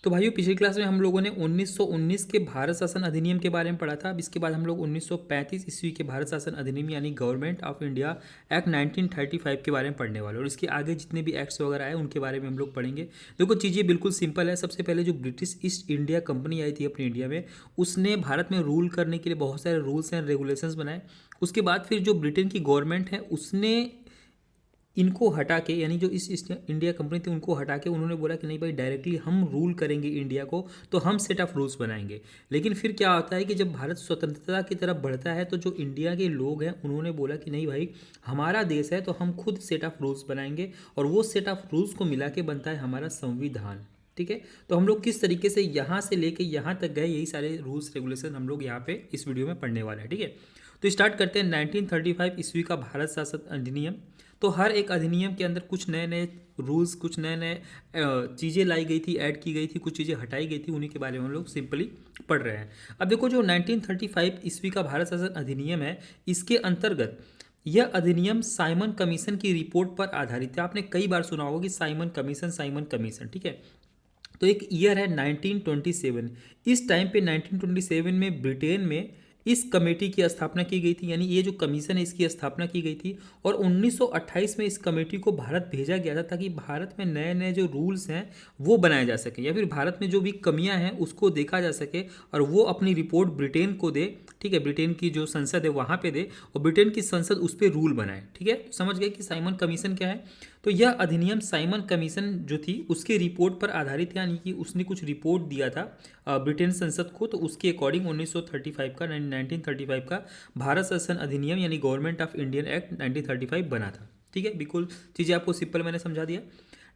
तो भाइयों पिछली क्लास में हम लोगों ने 1919 के भारत शासन अधिनियम के बारे में पढ़ा था। अब इसके बाद हम लोग 1935 ईस्वी के भारत शासन अधिनियम यानी गवर्नमेंट ऑफ इंडिया एक्ट 1935 के बारे में पढ़ने वाले, और इसके आगे जितने भी एक्ट्स वगैरह आए उनके बारे में हम लोग पढ़ेंगे। देखो चीज़ें बिल्कुल सिंपल है। सबसे पहले जो ब्रिटिश ईस्ट इंडिया कंपनी आई थी अपनी इंडिया में, उसने भारत में रूल करने के लिए बहुत सारे रूल्स एंड रेगुलेशंस बनाए। उसके बाद फिर जो ब्रिटेन की गवर्नमेंट है उसने इनको हटा के, यानी जो इस ईस्ट इंडिया कंपनी थी उनको हटा के उन्होंने बोला कि नहीं भाई डायरेक्टली हम रूल करेंगे इंडिया को, तो हम सेट ऑफ रूल्स बनाएंगे। लेकिन फिर क्या होता है कि जब भारत स्वतंत्रता की तरफ बढ़ता है तो जो इंडिया के लोग हैं उन्होंने बोला कि नहीं भाई हमारा देश है तो हम खुद सेट ऑफ रूल्स बनाएंगे, और वो सेट ऑफ रूल्स को मिला के बनता है हमारा संविधान। ठीक है, तो हम लोग किस तरीके से यहाँ से लेके यहाँ तक गए, यही सारे रूल्स रेगुलेशन हम लोग यहाँ पे इस वीडियो में पढ़ने वाले हैं। ठीक है, तो स्टार्ट करते हैं 1935 ईस्वी का भारत शासन अधिनियम। तो हर एक अधिनियम के अंदर कुछ नए नए रूल्स, कुछ नए नए चीज़ें लाई गई थी, ऐड की गई थी, कुछ चीज़ें हटाई गई थी, उन्हीं के बारे में हम लोग सिंपली पढ़ रहे हैं। अब देखो जो 1935 ईस्वी का भारत शासन अधिनियम है, इसके अंतर्गत यह अधिनियम साइमन कमीशन की रिपोर्ट पर आधारित है। आपने कई बार सुना होगा कि साइमन कमीशन, साइमन कमीशन। ठीक है, तो एक ईयर है 1927। इस टाइम पे 1927 में ब्रिटेन में इस कमेटी की स्थापना की गई थी, यानी ये जो कमीशन है इसकी स्थापना की गई थी। और 1928 में इस कमेटी को भारत भेजा गया था ताकि भारत में नए नए जो रूल्स हैं वो बनाए जा सके, या फिर भारत में जो भी कमियां हैं उसको देखा जा सके और वो अपनी रिपोर्ट ब्रिटेन को दे। ठीक है, ब्रिटेन की जो संसद है वहाँ पे दे और ब्रिटेन की संसद उस पर रूल बनाए। ठीक है, तो समझ गए कि साइमन कमीशन क्या है। तो यह अधिनियम साइमन कमीशन जो थी उसके रिपोर्ट पर आधारित है, यानी कि उसने कुछ रिपोर्ट दिया था ब्रिटेन संसद को, तो उसके अकॉर्डिंग 1935 का भारत शासन अधिनियम यानी गवर्नमेंट ऑफ इंडियन एक्ट 1935 बना था। ठीक है, बिल्कुल चीज़ें आपको सिंपल मैंने समझा दिया।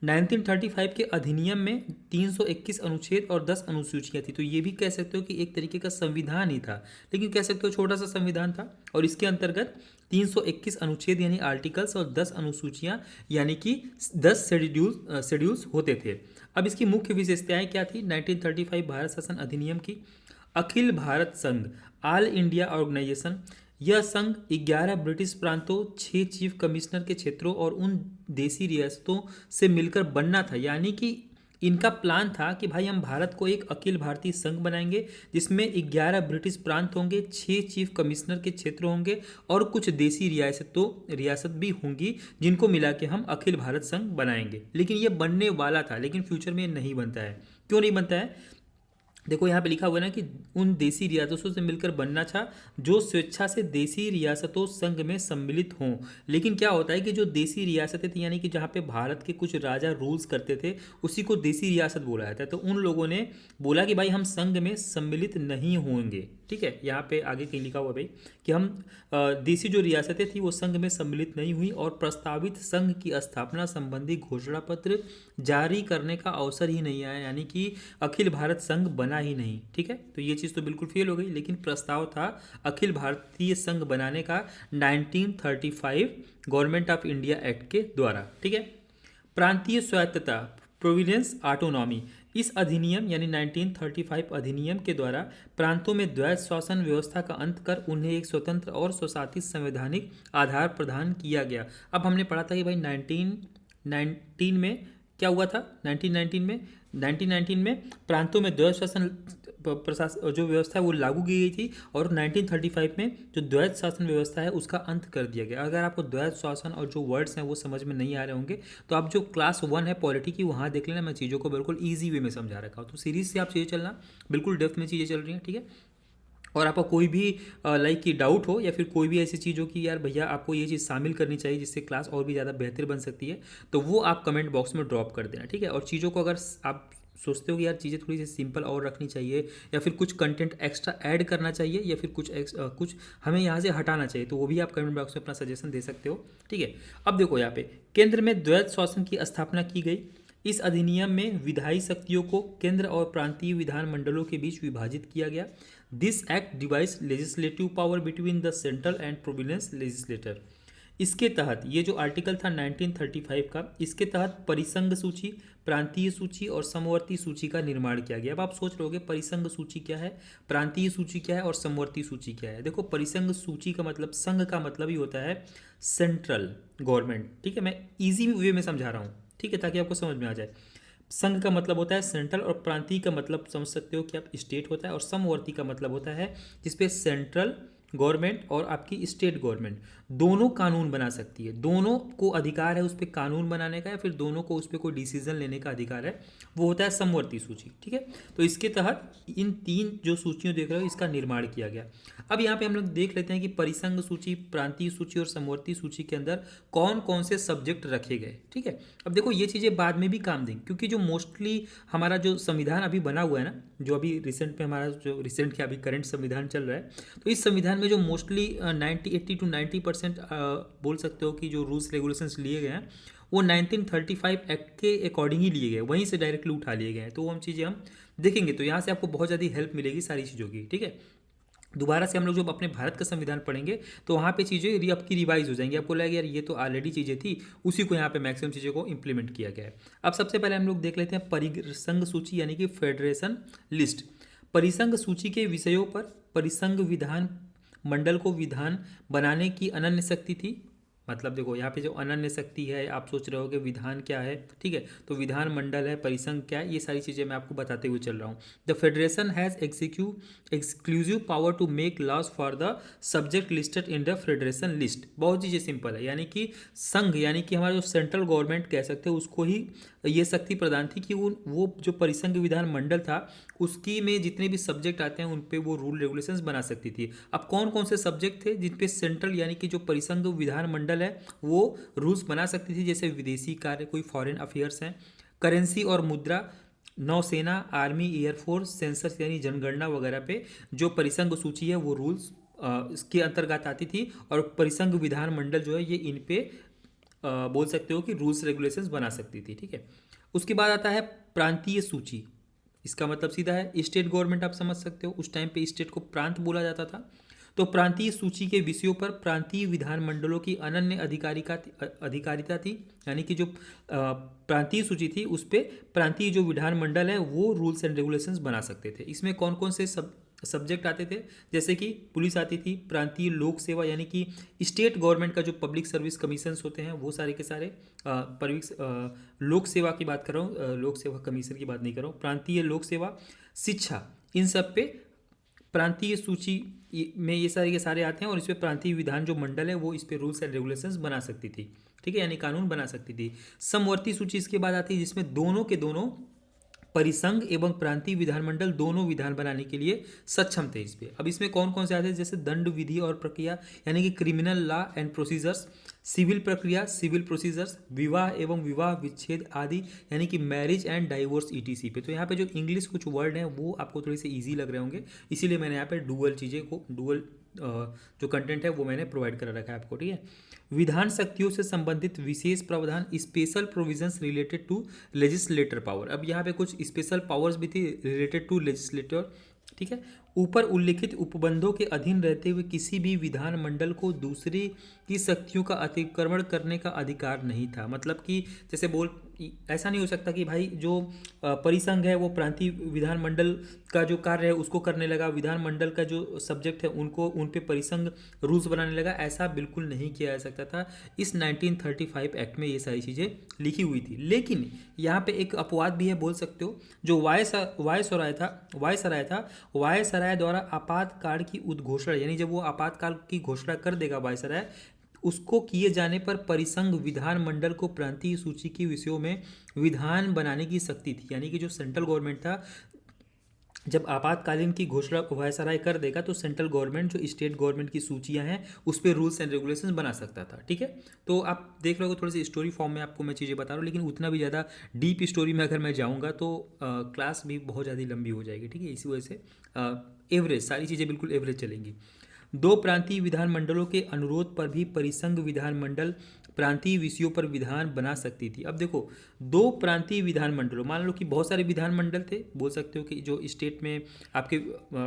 1935 के अधिनियम में 321 अनुच्छेद और 10 अनुसूचियां थी, तो ये भी कह सकते हो कि एक तरीके का संविधान ही था, लेकिन कह सकते हो छोटा सा संविधान था। और इसके अंतर्गत 321 अनुच्छेद यानी आर्टिकल्स और 10 अनुसूचियां यानी कि 10 शेड्यूल्स होते थे। अब इसकी मुख्य विशेषताएं क्या थी 1935 भारत शासन अधिनियम की? अखिल भारत संघ, ऑल इंडिया ऑर्गेनाइजेशन। यह संघ 11 ब्रिटिश प्रांतों, 6 चीफ कमिश्नर के क्षेत्रों और उन देसी रियासतों से मिलकर बनना था। यानी कि इनका प्लान था कि भाई हम भारत को एक अखिल भारतीय संघ बनाएंगे जिसमें 11 ब्रिटिश प्रांत होंगे, 6 चीफ कमिश्नर के क्षेत्र होंगे और कुछ देसी रियासत भी होंगी, जिनको मिला के हम अखिल भारत संघ बनाएंगे। लेकिन ये बनने वाला था, लेकिन फ्यूचर में नहीं बनता है। क्यों नहीं बनता है? देखो यहाँ पे लिखा हुआ है ना कि उन देसी रियासतों से मिलकर बनना था जो स्वेच्छा से देसी रियासतों संघ में सम्मिलित हों। लेकिन क्या होता है कि जो देसी रियासतें थी, यानी कि जहाँ पे भारत के कुछ राजा रूल्स करते थे, उसी को देसी रियासत बोला जाता है। तो उन लोगों ने बोला कि भाई हम संघ में सम्मिलित नहीं होंगे। ठीक है, यहाँ पे आगे कहीं लिखा हुआ भाई कि हम देसी जो रियासतें थी वो संघ में सम्मिलित नहीं हुई और प्रस्तावित संघ की स्थापना संबंधी घोषणा पत्र जारी करने का अवसर ही नहीं आया, यानी कि अखिल भारत संघ बना ही नहीं। ठीक है, तो ये चीज़ तो बिल्कुल फेल हो गई, लेकिन प्रस्ताव था अखिल भारतीय संघ बनाने का 1935 गवर्नमेंट ऑफ इंडिया एक्ट के द्वारा। ठीक है, प्रांतीय स्वायत्तता, प्रोविडेंस ऑटोनॉमी। इस अधिनियम यानी 1935 अधिनियम के द्वारा प्रांतों में द्वैत शासन व्यवस्था का अंत कर उन्हें एक स्वतंत्र और स्वशासित संवैधानिक आधार प्रदान किया गया। अब हमने पढ़ा था कि भाई 1919 में क्या हुआ था, 1919 में प्रांतों में द्वैत शासन प्रशासन जो व्यवस्था है वो लागू की गई थी, और 1935 में जो द्वैत शासन व्यवस्था है उसका अंत कर दिया गया। अगर आपको द्वैत शासन और जो वर्ड्स हैं वो समझ में नहीं आ रहे होंगे तो आप जो क्लास 1 है पॉलिटी की वहाँ देख लेना, मैं चीज़ों को बिल्कुल ईजी वे में समझा रखा हूँ। तो सीरीज से आप चीज़ें चलना, बिल्कुल डेप्थ में चीज़ें चल रही हैं। ठीक है, और आपका कोई भी लाइक की डाउट हो या फिर कोई भी ऐसी चीज़ हो कि यार भैया आपको ये चीज़ शामिल करनी चाहिए जिससे क्लास और भी ज़्यादा बेहतर बन सकती है, तो वो आप कमेंट बॉक्स में ड्रॉप कर देना। ठीक है, और चीज़ों को अगर आप सोचते हो कि यार चीज़ें थोड़ी सी सिंपल और रखनी चाहिए या फिर कुछ कंटेंट एक्स्ट्रा ऐड करना चाहिए या फिर कुछ हमें यहाँ से हटाना चाहिए, तो वो भी आप कमेंट बॉक्स में अपना सजेशन दे सकते हो। ठीक है, अब देखो यहाँ पे केंद्र में द्वैत शासन की स्थापना की गई। इस अधिनियम में विधायी शक्तियों को केंद्र और प्रांतीय विधान मंडलों के बीच विभाजित किया गया। This act divides legislative power between the central and province legislator. इसके तहत ये जो आर्टिकल था 1935 का, इसके तहत परिसंघ सूची, प्रांतीय सूची और समवर्ती सूची का निर्माण किया गया। अब आप सोच रहोगे परिसंघ सूची क्या है, प्रांतीय सूची क्या है और समवर्ती सूची क्या है। देखो परिसंघ सूची का मतलब, संघ का मतलब ही होता है सेंट्रल गवर्नमेंट। ठीक है, मैं इजी वे में समझा रहा हूँ, ठीक है, ताकि आपको समझ में आ जाए। संघ का मतलब होता है सेंट्रल, और प्रांतीय का मतलब समझ सकते हो कि आप स्टेट होता है, और समवर्ती का मतलब होता है जिसपे सेंट्रल गवर्नमेंट और आपकी स्टेट गवर्नमेंट दोनों कानून बना सकती है, दोनों को अधिकार है उस पर कानून बनाने का, या फिर दोनों को उस पर कोई डिसीजन लेने का अधिकार है, वो होता है समवर्ती सूची। ठीक है, तो इसके तहत इन तीन जो सूचियों देख रहे हो इसका निर्माण किया गया। अब यहाँ पे हम लोग देख लेते हैं कि परिसंघ सूची, प्रांतीय सूची और समवर्ती सूची के अंदर कौन कौन से सब्जेक्ट रखे गए। ठीक है, अब देखो ये चीज़ें बाद में भी काम देंगी, क्योंकि जो मोस्टली हमारा जो संविधान अभी बना हुआ है ना, जो अभी रिसेंट में हमारा जो रिसेंट के अभी करंट संविधान चल रहा है, तो इस संविधान में जो मोस्टली 80 to 90% बोल सकते हो कि जो रूल्स रेगुलेशंस लिए गए हैं वो 1935 एक्ट के अकॉर्डिंग ही लिए गए, वहीं से डायरेक्टली उठा लिए गए हैं। तो वो हम चीज़ें हम देखेंगे, तो यहाँ से आपको बहुत ज़्यादा हेल्प मिलेगी सारी चीज़ों की। ठीक है, दोबारा से हम लोग जब अपने भारत का संविधान पढ़ेंगे तो वहाँ पे चीज़ें आपकी रिवाइज हो जाएंगी, आपको लगेगा यार ये तो ऑलरेडी चीज़ें थी, उसी को यहाँ पे मैक्सिमम चीज़ों को इंप्लीमेंट किया गया है। अब सबसे पहले हम लोग देख लेते हैं परिसंघ सूची यानी कि फेडरेशन लिस्ट। परिसंघ सूची के विषयों पर परिसंघ विधान मंडल को विधान बनाने की अनन्य शक्ति थी। मतलब देखो यहाँ पे जो अनन्य शक्ति है, आप सोच रहे हो कि विधान क्या है। ठीक है, तो विधान मंडल है, परिसंघ क्या है, ये सारी चीज़ें मैं आपको बताते हुए चल रहा हूँ। The federation has exclusive power to make laws for the subject listed in the federation list. बहुत चीज़ें सिंपल है, यानी कि संघ यानी कि हमारा जो सेंट्रल गवर्नमेंट कह सकते हैं उसको ही ये शक्ति प्रदान थी कि वो जो परिसंघ विधान मंडल था उसकी में जितने भी सब्जेक्ट आते हैं उन पे वो रूल रेगुलेशंस बना सकती थी। अब कौन कौन से सब्जेक्ट थे जिन पे सेंट्रल यानी कि जो परिसंघ विधान मंडल है वो रूल्स बना सकती थी, जैसे विदेशी कार्य, कोई फॉरेन अफेयर्स हैं, करेंसी और मुद्रा, नौसेना, आर्मी, एयरफोर्स, सेंसस यानी जनगणना वगैरह पे जो परिसंघ सूची है वो रूल्स इसके अंतर्गत आती थी, और परिसंघ विधान मंडल जो है ये इन पे बोल सकते हो कि रूल्स रेगुलेशंस बना सकती थी। ठीक है, उसके बाद आता है प्रांतीय सूची। इसका मतलब सीधा है स्टेट गवर्नमेंट, आप समझ सकते हो उस टाइम पे स्टेट को प्रांत बोला जाता था। तो प्रांतीय सूची के विषयों पर प्रांतीय विधान मंडलों की अनन्य अधिकारिता थी, यानी कि जो प्रांतीय सूची थी उस पे प्रांतीय जो विधान मंडल है वो रूल्स एंड रेगुलेशंस बना सकते थे। इसमें कौन कौन से सब्जेक्ट आते थे, जैसे कि पुलिस आती थी, प्रांतीय लोक सेवा यानी कि स्टेट गवर्नमेंट का जो पब्लिक सर्विस कमीशंस होते हैं वो सारे के सारे, लोक सेवा की बात कर रहा हूँ, लोक सेवा कमीशन की बात नहीं कर रहा हूँ, प्रांतीय लोक सेवा, शिक्षा, इन सब पे प्रांतीय सूची में ये सारे के सारे आते हैं, और इस पे प्रांतीय विधान जो मंडल है वो इस पे रूल्स एंड रेगुलेशंस बना सकती थी। ठीक है, यानी कानून बना सकती थी। समवर्ती सूची इसके बाद आती है जिसमें दोनों के दोनों परिसंघ एवं प्रांतीय विधानमंडल दोनों विधान बनाने के लिए सक्षम थे इस पे। अब इसमें कौन कौन से आते हैं, जैसे दंड विधि और प्रक्रिया यानी कि criminal law and procedures, civil प्रक्रिया सिविल प्रोसीजर्स, विवाह एवं विवाह विच्छेद आदि यानी कि मैरिज एंड डाइवोर्स ईटीसी पे। तो यहाँ पे जो इंग्लिश कुछ वर्ड हैं वो आपको थोड़े से ईजी लग रहे होंगे, इसीलिए मैंने यहाँ पे डुअल जो कंटेंट है वो मैंने प्रोवाइड कर रखा है आपको। ठीक है, विधान शक्तियों से संबंधित विशेष प्रावधान, special provisions related to legislator power. अब यहाँ पे कुछ स्पेशल पावर्स भी थी रिलेटेड टू लेजिस्लेटर। ठीक है, ऊपर उल्लिखित उपबंधों के अधीन रहते हुए किसी भी विधान मंडल को दूसरे की शक्तियों का अतिक्रमण करने का अधिकार नहीं था। मतलब कि जैसे ऐसा नहीं हो सकता कि भाई जो परिसंघ है वो प्रांतीय विधानमंडल का जो कार्य है उसको करने लगा, विधानमंडल का जो सब्जेक्ट है उनको उन पे परिसंघ रूल्स बनाने लगा, ऐसा बिल्कुल नहीं किया जा सकता था। इस 1935 एक्ट में ये सारी चीज़ें लिखी हुई थी। लेकिन यहाँ पे एक अपवाद भी है बोल सकते हो, जो वायसराय द्वारा आपातकाल की उद्घोषणा, यानी जब वो आपातकाल की घोषणा कर देगा वायसराय, उसको किए जाने पर परिसंघ विधान मंडल को प्रांतीय सूची के विषयों में विधान बनाने की शक्ति थी। यानी कि जो सेंट्रल गवर्नमेंट था जब आपातकालीन की घोषणा वायसराय कर देगा तो सेंट्रल गवर्नमेंट जो स्टेट गवर्नमेंट की सूचियां हैं उस पर रूल्स एंड रेगुलेशंस बना सकता था। ठीक है, तो आप देख रहे हो थोड़ी सी स्टोरी फॉर्म में आपको मैं चीज़ें बता रहा हूँ, लेकिन उतना भी ज़्यादा डीप स्टोरी में अगर मैं जाऊँगा तो क्लास भी बहुत ज़्यादा लंबी हो जाएगी। ठीक है, इसी वजह से एवरेज सारी चीज़ें बिल्कुल एवरेज चलेंगी। दो प्रांतीय विधानमंडलों के अनुरोध पर भी परिसंघ विधानमंडल प्रांतीय विषयों पर विधान बना सकती थी। अब देखो, दो प्रांतीय विधानमंडलों, मान लो कि बहुत सारे विधानमंडल थे, बोल सकते हो कि जो स्टेट में आपके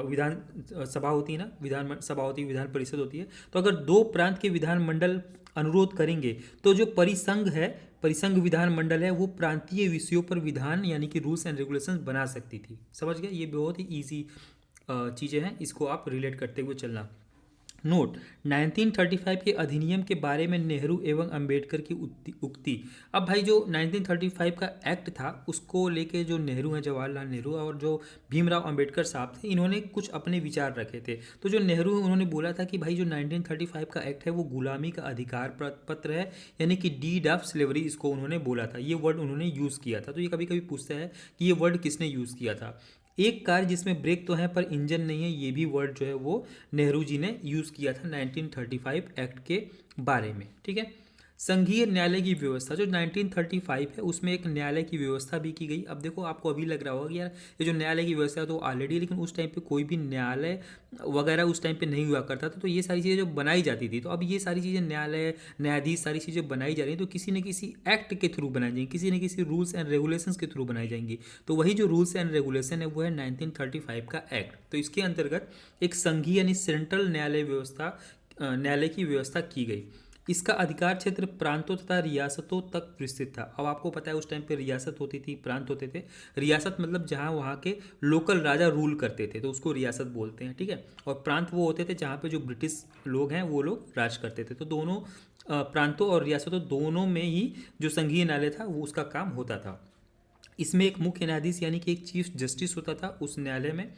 विधान सभा होती है ना, विधान सभा होती है, विधान परिषद होती है, तो अगर दो प्रांत के विधानमंडल अनुरोध करेंगे तो जो परिसंघ विधानमंडल है वो प्रांतीय विषयों पर विधान यानी कि रूल्स एंड रेगुलेशंस बना सकती थी। समझ गए, ये बहुत ही ईजी चीज़ें हैं, इसको आप रिलेट करते हुए चलना। नोट, 1935 के अधिनियम के बारे में नेहरू एवं अंबेडकर की उक्ति। अब भाई जो 1935 का एक्ट था उसको लेके जो नेहरू हैं, जवाहरलाल नेहरू और जो भीमराव अंबेडकर साहब थे, इन्होंने कुछ अपने विचार रखे थे। तो जो नेहरू हैं उन्होंने बोला था कि भाई जो 1935 का एक्ट है वो गुलामी का अधिकार पत्र है, यानी कि डीड ऑफ स्लेवरी इसको उन्होंने बोला था, ये वर्ड उन्होंने यूज़ किया था। तो ये कभी कभी पूछता है कि ये वर्ड किसने यूज़ किया था। एक कार जिसमें ब्रेक तो है पर इंजन नहीं है, ये भी वर्ड जो है वो नेहरू जी ने यूज़ किया था 1935 एक्ट के बारे में। ठीक है। संघीय न्यायालय की व्यवस्था, जो 1935 है उसमें एक न्यायालय की व्यवस्था भी की गई। अब देखो आपको अभी लग रहा होगा कि यार ये जो न्यायालय की व्यवस्था है तो ऑलरेडी, लेकिन उस टाइम पे कोई भी न्यायालय वगैरह उस टाइम पे नहीं हुआ करता था, तो ये सारी चीज़ें जो बनाई जाती थी, तो अब ये सारी चीज़ें न्यायालय, न्यायाधीश, सारी चीज़ें बनाई जा रही हैं तो किसी न किसी एक्ट के थ्रू बनाई जाएंगी, किसी न किसी रूल्स एंड रेगुलेशंस के थ्रू बनाई जाएंगी। तो वही जो रूल्स एंड रेगुलेशन है वो है 1935 का एक्ट। तो इसके अंतर्गत एक संघीय यानी सेंट्रल न्यायालय व्यवस्था, न्यायालय की व्यवस्था की गई। इसका अधिकार क्षेत्र प्रांतों तथा रियासतों तक विस्तृत था। अब आपको पता है उस टाइम पे रियासत होती थी, प्रांत होते थे। रियासत मतलब जहाँ वहाँ के लोकल राजा रूल करते थे तो उसको रियासत बोलते हैं, ठीक है। और प्रांत वो होते थे जहाँ पे जो ब्रिटिश लोग हैं वो लोग राज करते थे। तो दोनों प्रांतों और रियासतों दोनों में ही जो संघीय न्यायालय था वो उसका काम होता था। इसमें एक मुख्य न्यायाधीश यानी कि एक चीफ जस्टिस होता था उस न्यायालय में।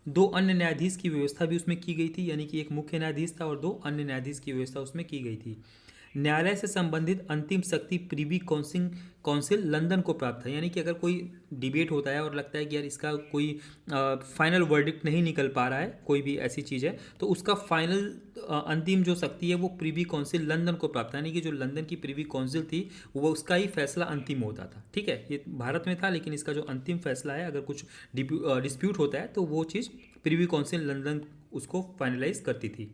दो अन्य न्यायाधीश की व्यवस्था भी उसमें की गई थी, यानी कि एक मुख्य न्यायाधीश था और दो अन्य न्यायाधीश की व्यवस्था उसमें की गई थी। न्यायालय से संबंधित अंतिम शक्ति प्रीवी काउंसिल लंदन को प्राप्त है, यानी कि अगर कोई डिबेट होता है और लगता है कि यार इसका कोई फाइनल वर्डिक्ट नहीं निकल पा रहा है, कोई भी ऐसी चीज़ है, तो उसका फाइनल अंतिम जो शक्ति है वो प्रीवी काउंसिल लंदन को प्राप्त है, यानी कि जो लंदन की प्रीवी काउंसिल थी वो उसका ही फैसला अंतिम होता था। ठीक है, ये भारत में था लेकिन इसका जो अंतिम फैसला है, अगर कुछ डिस्प्यूट होता है तो वो चीज़ प्रीवी काउंसिल लंदन उसको फाइनलाइज करती थी।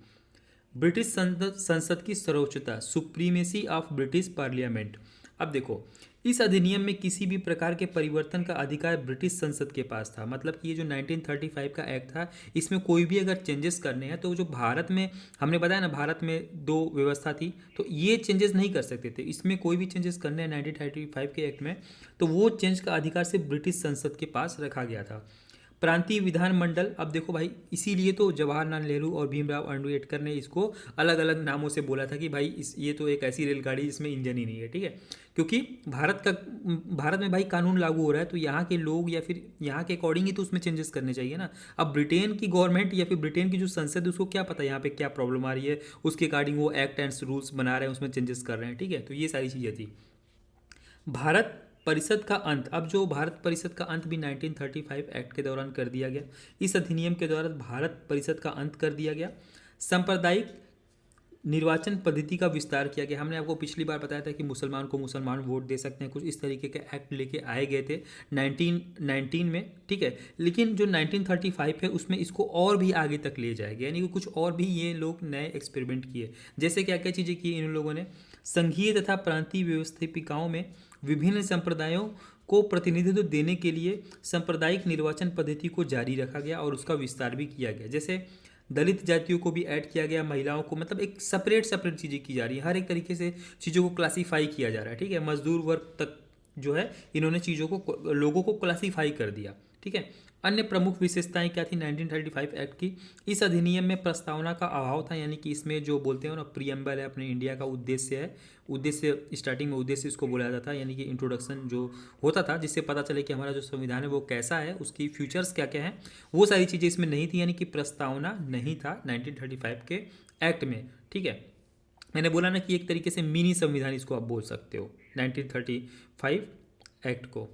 ब्रिटिश संसद की सर्वोच्चता, सुप्रीमेसी ऑफ ब्रिटिश पार्लियामेंट। अब देखो इस अधिनियम में किसी भी प्रकार के परिवर्तन का अधिकार ब्रिटिश संसद के पास था। मतलब कि ये जो 1935 का एक्ट था इसमें कोई भी अगर चेंजेस करने हैं तो जो भारत में, हमने बताया ना भारत में दो व्यवस्था थी, तो ये चेंजेस नहीं कर सकते थे। इसमें कोई भी चेंजेस करने हैं 1935 के एक्ट में तो वो चेंज का अधिकार सिर्फ ब्रिटिश संसद के पास रखा गया था। प्रांतीय विधानमंडल, अब देखो भाई इसीलिए तो जवाहरलाल नेहरू और भीमराव अम्बेडकर ने इसको अलग अलग नामों से बोला था कि भाई ये तो एक ऐसी रेलगाड़ी जिसमें इंजन ही नहीं है, ठीक है। क्योंकि भारत में भाई कानून लागू हो रहा है तो यहाँ के लोग या फिर यहाँ के अकॉर्डिंग ही तो उसमें चेंजेस करने चाहिए ना। अब ब्रिटेन की गवर्नमेंट या फिर ब्रिटेन की जो संसद है उसको क्या पता यहाँ पे क्या प्रॉब्लम आ रही है, उसके अकॉर्डिंग वो एक्ट एंड रूल्स बना रहे हैं, उसमें चेंजेस कर रहे हैं, ठीक है। तो ये सारी चीज़ें थी। भारत परिषद का अंत, अब जो भारत परिषद का अंत भी 1935 एक्ट के दौरान कर दिया गया। इस अधिनियम के द्वारा भारत परिषद का अंत कर दिया गया। सांप्रदायिक निर्वाचन पद्धति का विस्तार किया गया। हमने आपको पिछली बार बताया था कि मुसलमान को मुसलमान वोट दे सकते हैं, कुछ इस तरीके के एक्ट लेके आए गए थे 1919 में, ठीक है। लेकिन जो 1935 है उसमें इसको और भी आगे तक ले जाएगा, यानी कि कुछ और भी ये लोग नए एक्सपेरिमेंट किए। जैसे क्या क्या चीज़ें की इन लोगों ने, संघीय तथा प्रांतीय व्यवस्थापिकाओं में विभिन्न संप्रदायों को प्रतिनिधित्व देने के लिए सांप्रदायिक निर्वाचन पद्धति को जारी रखा गया और उसका विस्तार भी किया गया। जैसे दलित जातियों को भी ऐड किया गया, महिलाओं को, मतलब एक सेपरेट चीज़ें की जा रही है, हर एक तरीके से चीज़ों को क्लासीफाई किया जा रहा है, ठीक है। मजदूर वर्ग तक जो है इन्होंने चीज़ों को, लोगों को क्लासीफाई कर दिया, ठीक है। अन्य प्रमुख विशेषताएं क्या थी 1935 एक्ट की? इस अधिनियम में प्रस्तावना का अभाव था, यानी कि इसमें जो बोलते हैं ना प्रियम्बल है, अपने इंडिया का उद्देश्य है, उद्देश्य स्टार्टिंग में उद्देश्य इसको बोला जाता था, यानी कि इंट्रोडक्शन जो होता था जिससे पता चले कि हमारा जो संविधान है वो कैसा है, उसकी फ्यूचर्स क्या क्या हैं, वो सारी चीज़ें इसमें नहीं थी, यानी कि प्रस्तावना नहीं था 1935 के एक्ट में, ठीक है। मैंने बोला ना कि एक तरीके से मिनी संविधान इसको आप बोल सकते हो 1935 एक्ट को।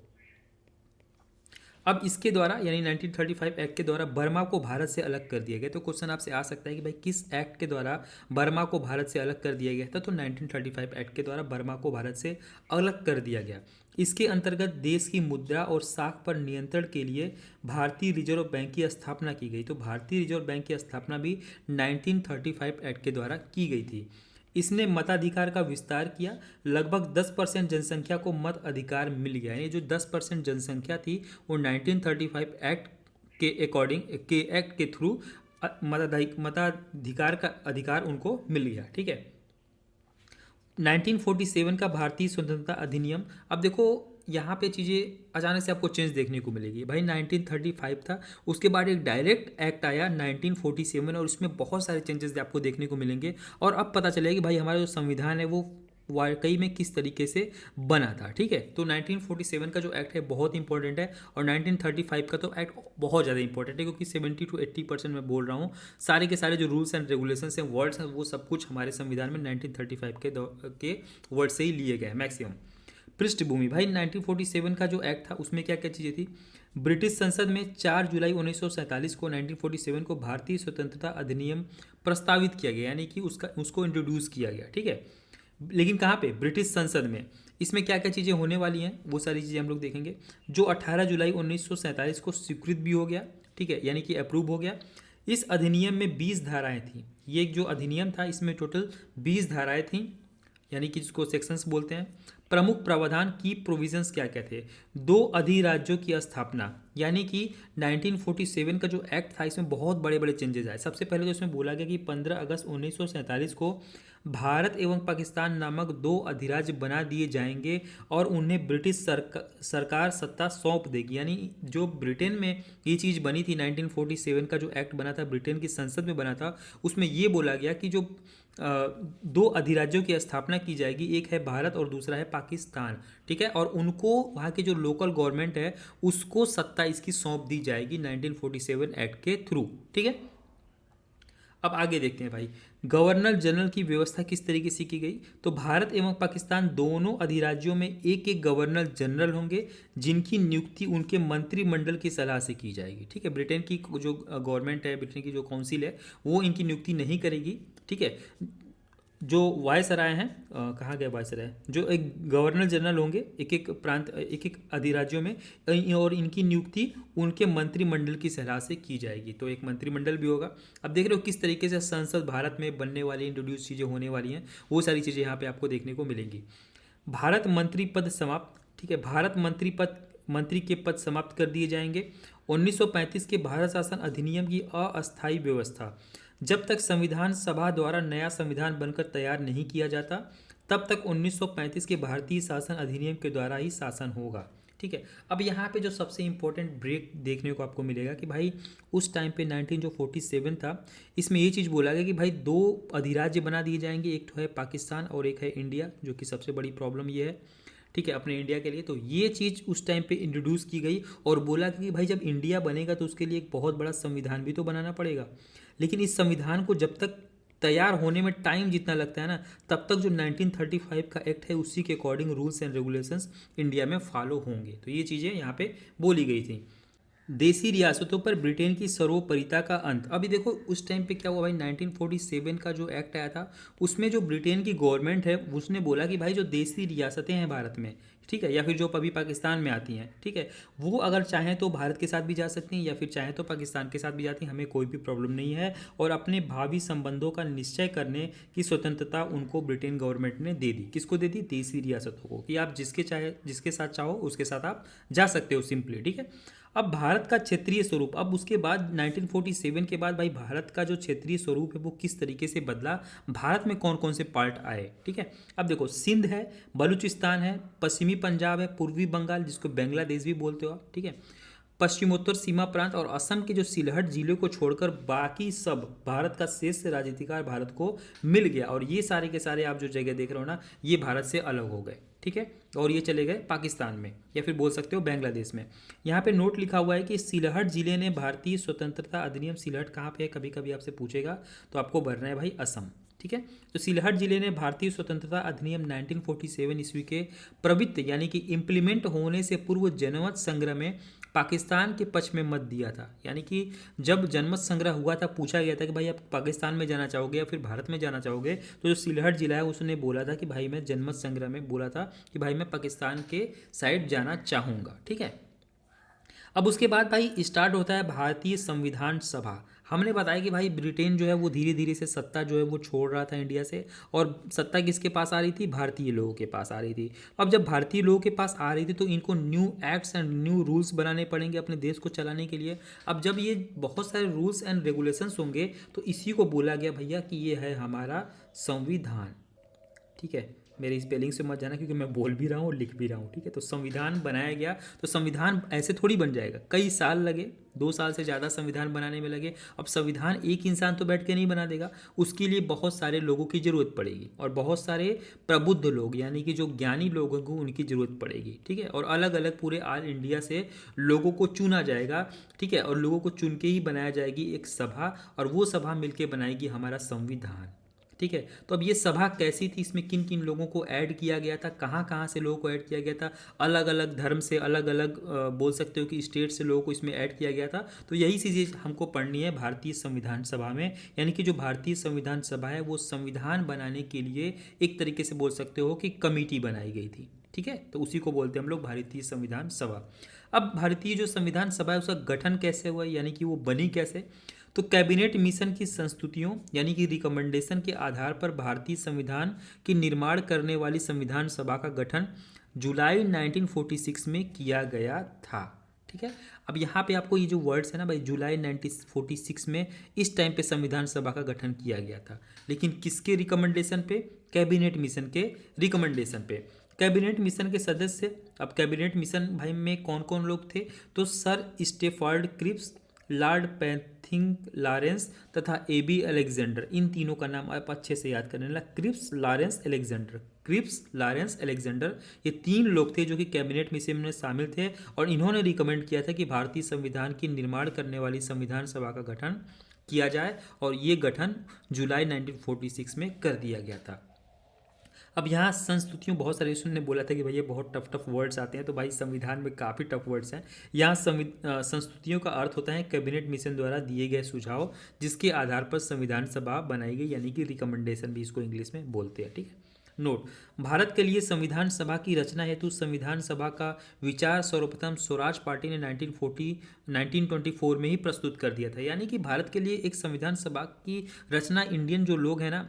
अब इसके द्वारा यानी 1935 एक्ट के द्वारा बर्मा को भारत से अलग कर दिया गया। तो क्वेश्चन आपसे आ सकता है कि भाई किस एक्ट के द्वारा बर्मा को भारत से अलग कर दिया गया था? तो 1935 एक्ट के द्वारा बर्मा को भारत से अलग कर दिया गया। इसके अंतर्गत देश की मुद्रा और साख पर नियंत्रण के लिए भारतीय रिजर्व बैंक की स्थापना की गई। तो भारतीय रिजर्व बैंक की स्थापना भी 1935 एक्ट के द्वारा की गई थी। इसने मताधिकार का विस्तार किया, लगभग 10% जनसंख्या को मत अधिकार मिल गया। यानी जो 10% जनसंख्या थी वो 1935 एक्ट के अकॉर्डिंग के एक्ट के थ्रू मताधिकार का अधिकार उनको मिल गया, ठीक है। 1947 का भारतीय स्वतंत्रता अधिनियम। अब देखो यहाँ पे चीज़ें अचानक से आपको चेंज देखने को मिलेगी भाई। 1935 था, उसके बाद एक डायरेक्ट एक्ट आया 1947 और उसमें बहुत सारे चेंजेस आपको देखने को मिलेंगे। और अब पता चलेगा कि भाई हमारा जो संविधान है वो वाकई में किस तरीके से बना था। ठीक है, तो 1947 का जो एक्ट है बहुत इंपॉर्टेंट है, और 1935 का तो एक्ट बहुत ज़्यादा इंपॉर्टेंट है, क्योंकि 70 to 80% मैं बोल रहा हूँ सारे के सारे जो रूल्स एंड रेगुलेशंस हैं, वर्ड्स हैं, वो सब कुछ हमारे संविधान में 1935 के वर्ड से ही लिए गए मैक्सिमम। पृष्ठभूमि भाई, 1947 का जो एक्ट था उसमें क्या क्या चीज़ें थी। ब्रिटिश संसद में 4 जुलाई 1947 को 1947 को भारतीय स्वतंत्रता अधिनियम प्रस्तावित किया गया, यानी कि उसको इंट्रोड्यूस किया गया। ठीक है, लेकिन कहाँ पे, ब्रिटिश संसद में। इसमें क्या क्या चीज़ें होने वाली हैं वो सारी चीज़ें हम लोग देखेंगे। जो 18 जुलाई 1947 को स्वीकृत भी हो गया, ठीक है, यानी कि अप्रूव हो गया। इस अधिनियम में 20 धाराएं थीं। ये जो अधिनियम था इसमें टोटल 20 धाराएं थीं, यानी कि जिसको सेक्शंस बोलते हैं। प्रमुख प्रावधान की प्रोविजंस क्या क्या थे। 2 अधिराज्यों की स्थापना, यानी कि 1947 का जो एक्ट था इसमें बहुत बड़े बड़े चेंजेस आए। सबसे पहले तो इसमें बोला गया कि 15 अगस्त 1947 को भारत एवं पाकिस्तान नामक 2 अधिराज्य बना दिए जाएंगे और उन्हें ब्रिटिश सरकार सत्ता सौंप देगी। यानी जो ब्रिटेन में ये चीज़ बनी थी, 1947 का जो एक्ट बना था ब्रिटेन की संसद में बना था, उसमें ये बोला गया कि जो 2 अधिराज्यों की स्थापना की जाएगी, एक है भारत और दूसरा है पाकिस्तान। ठीक है, और उनको वहाँ की जो लोकल गवर्नमेंट है उसको सत्ता इसकी सौंप दी जाएगी 1947 एक्ट के थ्रू। ठीक है, अब आगे देखते हैं भाई, गवर्नर जनरल की व्यवस्था किस तरीके से की गई। तो भारत एवं पाकिस्तान दोनों अधिराज्यों में एक एक गवर्नर जनरल होंगे, जिनकी नियुक्ति उनके मंत्रिमंडल की सलाह से की जाएगी। ठीक है, ब्रिटेन की जो गवर्नमेंट है, ब्रिटेन की जो काउंसिल है, वो इनकी नियुक्ति नहीं करेगी। ठीक है, जो वायसराय हैं, कहाँ गए वायसराय, जो एक गवर्नर जनरल होंगे एक एक प्रांत, एक एक अधिराज्यों में, और इनकी नियुक्ति उनके मंत्रिमंडल की सलाह से की जाएगी। तो एक मंत्रिमंडल भी होगा। अब देख रहे हो किस तरीके से संसद भारत में बनने वाली, इंट्रोड्यूस चीज़ें होने वाली हैं, वो सारी चीज़ें यहाँ पे आपको देखने को मिलेंगी। भारत मंत्री पद समाप्त। ठीक है, भारत मंत्री के पद समाप्त कर दिए जाएंगे। 1935 के भारत शासन अधिनियम की अस्थायी व्यवस्था, जब तक संविधान सभा द्वारा नया संविधान बनकर तैयार नहीं किया जाता तब तक 1935 के भारतीय शासन अधिनियम के द्वारा ही शासन होगा। ठीक है, अब यहाँ पे जो सबसे इंपॉर्टेंट ब्रेक देखने को आपको मिलेगा कि भाई उस टाइम पे 1947 था, इसमें ये चीज़ बोला गया कि भाई 2 अधिराज्य बना दिए जाएंगे, एक तो है पाकिस्तान और एक है इंडिया, जो कि सबसे बड़ी प्रॉब्लम ये है। ठीक है, अपने इंडिया के लिए। तो ये चीज़ उस टाइम पे इंट्रोड्यूस की गई और बोला कि भाई जब इंडिया बनेगा तो उसके लिए एक बहुत बड़ा संविधान भी तो बनाना पड़ेगा। लेकिन इस संविधान को जब तक तैयार होने में टाइम जितना लगता है ना, तब तक जो 1935 का एक्ट है उसी के according rules and regulations India में फॉलो होंगे। तो ये चीज़ें यहाँ पे बोली गई थी। देसी रियासतों पर ब्रिटेन की सर्वोपरिता का अंत। अभी देखो उस टाइम पे क्या हुआ भाई, 1947 का जो एक्ट आया था उसमें जो ब्रिटेन की गवर्नमेंट है उसने बोला कि भाई जो देसी रियासतें हैं भारत में, ठीक है, या फिर जो अभी पाकिस्तान में आती हैं, ठीक है, वो अगर चाहें तो भारत के साथ भी जा सकती हैं या फिर चाहें तो पाकिस्तान के साथ भी जाती हैं, हमें कोई भी प्रॉब्लम नहीं है। और अपने भावी संबंधों का निश्चय करने की स्वतंत्रता उनको ब्रिटेन गवर्नमेंट ने दे दी। किसको दे दी, देसी रियासतों को, कि आप जिसके साथ चाहो उसके साथ आप जा सकते हो सिंपली। ठीक है, अब भारत का क्षेत्रीय स्वरूप, अब उसके बाद 1947 के बाद भाई भारत का जो क्षेत्रीय स्वरूप है वो किस तरीके से बदला, भारत में कौन कौन से पार्ट आए। ठीक है, अब देखो सिंध है, बलूचिस्तान है, पश्चिमी पंजाब है, पूर्वी बंगाल जिसको बांग्लादेश भी बोलते हो आप, ठीक है, पश्चिमोत्तर सीमा प्रांत और असम के जो सिलहट जिले को छोड़कर बाकी सब भारत का शेष राजनीतिकार भारत को मिल गया। और ये सारे के सारे आप जो जगह देख रहे हो ना, ये भारत से अलग हो गए। ठीक है, और ये चले गए पाकिस्तान में या फिर बोल सकते हो बांग्लादेश में। यहाँ पे नोट लिखा हुआ है कि सिलहट जिले ने भारतीय स्वतंत्रता अधिनियम, सिलहट कहाँ पे है कभी कभी आपसे पूछेगा, तो आपको भरना है भाई असम। ठीक है, तो सिलहट जिले ने भारतीय स्वतंत्रता अधिनियम 1947 ईस्वी के प्रवृत्त यानी कि इम्प्लीमेंट होने से पूर्व जनमत संग्रह में पाकिस्तान के पक्ष में मत दिया था। यानी कि जब जनमत संग्रह हुआ था, पूछा गया था कि भाई आप पाकिस्तान में जाना चाहोगे या फिर भारत में जाना चाहोगे, तो जो सिलहट जिला है उसने बोला था कि भाई मैं जनमत संग्रह में बोला था कि भाई मैं पाकिस्तान के साइड जाना चाहूँगा। ठीक है, अब उसके बाद भाई स्टार्ट होता है भारतीय संविधान सभा। हमने बताया कि भाई ब्रिटेन जो है वो धीरे धीरे से सत्ता जो है वो छोड़ रहा था इंडिया से, और सत्ता किसके पास आ रही थी, भारतीय लोगों के पास आ रही थी। अब जब भारतीय लोगों के पास आ रही थी तो इनको new acts and new rules बनाने पड़ेंगे अपने देश को चलाने के लिए। अब जब ये बहुत सारे रूल्स एंड रेगुलेशंस होंगे तो इसी को बोला गया भैया कि ये है हमारा संविधान। ठीक है, मेरे स्पेलिंग से मत जाना, क्योंकि मैं बोल भी रहा हूँ और लिख भी रहा हूँ, ठीक है। तो संविधान बनाया गया, तो संविधान ऐसे थोड़ी बन जाएगा, कई साल लगे, 2 साल से ज़्यादा संविधान बनाने में लगे। अब संविधान एक इंसान तो बैठ के नहीं बना देगा, उसके लिए बहुत सारे लोगों की ज़रूरत पड़ेगी, और बहुत सारे प्रबुद्ध लोग यानी कि जो ज्ञानी लोग होंगे उनकी ज़रूरत पड़ेगी, ठीक है। और अलग अलग पूरे ऑल इंडिया से लोगों को चुना जाएगा, ठीक है, और लोगों को चुन के ही बनाया जाएगी एक सभा, और वो सभा मिलके बनाएगी हमारा संविधान, ठीक है। तो अब ये सभा कैसी थी, इसमें किन किन लोगों को ऐड किया गया था, कहाँ कहाँ से लोगों को ऐड किया गया था, अलग अलग धर्म से, अलग अलग बोल सकते हो कि स्टेट से लोगों को इसमें ऐड किया गया था। तो यही चीज़ें हमको पढ़नी है भारतीय संविधान सभा में, यानी कि जो भारतीय संविधान सभा है वो संविधान बनाने के लिए एक तरीके से बोल सकते हो कि कमेटी बनाई गई थी, ठीक है। तो उसी को बोलते हैं हम लोग भारतीय संविधान सभा। अब भारतीय जो संविधान सभा है उसका गठन कैसे हुआ, यानी कि वो बनी कैसे। तो कैबिनेट मिशन की संस्तुतियों यानी कि रिकमेंडेशन के आधार पर भारतीय संविधान की निर्माण करने वाली संविधान सभा का गठन जुलाई 1946 में किया गया था, ठीक है। अब यहाँ पे आपको ये जो वर्ड्स है ना भाई, जुलाई 1946 में इस टाइम पे संविधान सभा का गठन किया गया था, लेकिन किसके रिकमेंडेशन पे, कैबिनेट मिशन के रिकमेंडेशन पे। कैबिनेट मिशन के सदस्य, अब कैबिनेट मिशन भाई में कौन कौन लोग थे, तो sir Stafford Cripps, Lord Pethick Lawrence तथा ए.बी. अलेक्जेंडर, इन तीनों का नाम आप अच्छे से याद करने लगा, Cripps, Lawrence, Alexander, Cripps, Lawrence, Alexander, ये 3 लोग थे जो कि कैबिनेट मिशन में शामिल थे, और इन्होंने रिकमेंड किया था कि भारतीय संविधान की निर्माण करने वाली संविधान सभा का गठन किया जाए, और ये गठन जुलाई 1946 में कर दिया गया था। अब यहाँ संस्तुतियों, बहुत सारे ने बोला था कि भाई ये बहुत टफ टफ वर्ड्स आते हैं, तो भाई संविधान में काफ़ी टफ वर्ड्स हैं। यहाँ संस्तुतियों का अर्थ होता है कैबिनेट मिशन द्वारा दिए गए सुझाव जिसके आधार पर संविधान सभा बनाई गई, यानी कि रिकमेंडेशन भी इसको इंग्लिश में बोलते हैं, ठीक है। नोट, भारत के लिए संविधान सभा की रचना हेतु संविधान सभा का विचार सर्वप्रथम स्वराज पार्टी ने 1924 में ही प्रस्तुत कर दिया था, यानी कि भारत के लिए एक संविधान सभा की रचना इंडियन जो लोग हैं ना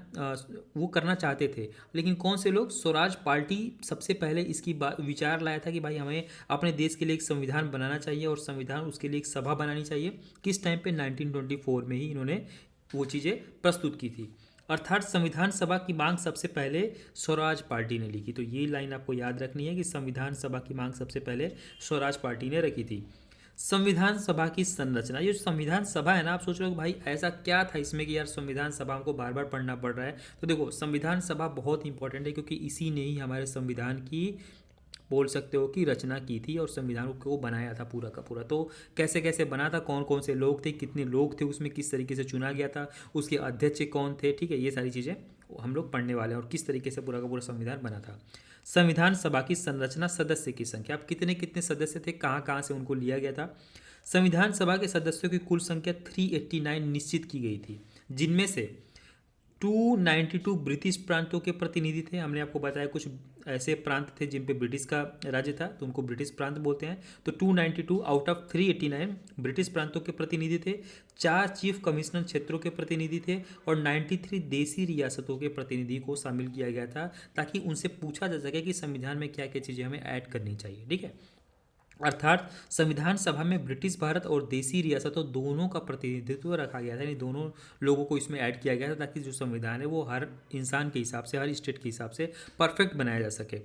वो करना चाहते थे, लेकिन कौन से लोग, स्वराज पार्टी सबसे पहले इसकी विचार लाया था कि भाई हमें अपने देश के लिए एक संविधान बनाना चाहिए, और संविधान उसके लिए एक सभा बनानी चाहिए। किस टाइम पे, 1924 में ही इन्होंने वो चीज़ें प्रस्तुत की थी, अर्थात संविधान सभा की मांग सबसे पहले स्वराज पार्टी ने लिखी। तो ये लाइन आपको याद रखनी है कि संविधान सभा की मांग सबसे पहले स्वराज पार्टी ने रखी थी। संविधान सभा की संरचना, ये संविधान सभा है ना, आप सोच रहे हो भाई ऐसा क्या था इसमें कि यार संविधान सभा हमको बार बार पढ़ना पड़ रहा है। तो देखो, संविधान सभा बहुत इंपॉर्टेंट है, क्योंकि इसी ने ही हमारे संविधान की बोल सकते हो कि रचना की थी और संविधान को बनाया था पूरा का पूरा। तो कैसे कैसे बना था, कौन कौन से लोग थे, कितने लोग थे उसमें, किस तरीके से चुना गया था, उसके अध्यक्ष कौन थे, ठीक है, ये सारी चीज़ें हम लोग पढ़ने वाले हैं, और किस तरीके से पूरा का पूरा संविधान बना था। संविधान सभा की संरचना, सदस्य की संख्या, अब कितने कितने सदस्य थे, कहाँ कहाँ से उनको लिया गया था। संविधान सभा के सदस्यों की कुल संख्या 389 निश्चित की गई थी, जिनमें से 292 ब्रिटिश प्रांतों के प्रतिनिधि थे। हमने आपको बताया कुछ ऐसे प्रांत थे जिन पे ब्रिटिश का राज्य था, तो उनको ब्रिटिश प्रांत बोलते हैं। तो 292 आउट ऑफ 389 ब्रिटिश प्रांतों के प्रतिनिधि थे, 4 चीफ कमिश्नर क्षेत्रों के प्रतिनिधि थे, और 93 देसी रियासतों के प्रतिनिधि को शामिल किया गया था, ताकि उनसे पूछा जा सके कि संविधान में क्या क्या चीज़ें हमें ऐड करनी चाहिए, ठीक है। अर्थात संविधान सभा में ब्रिटिश भारत और देसी रियासतों दोनों का प्रतिनिधित्व रखा गया था, यानी दोनों लोगों को इसमें ऐड किया गया था, ताकि जो संविधान है वो हर इंसान के हिसाब से, हर स्टेट के हिसाब से परफेक्ट बनाया जा सके।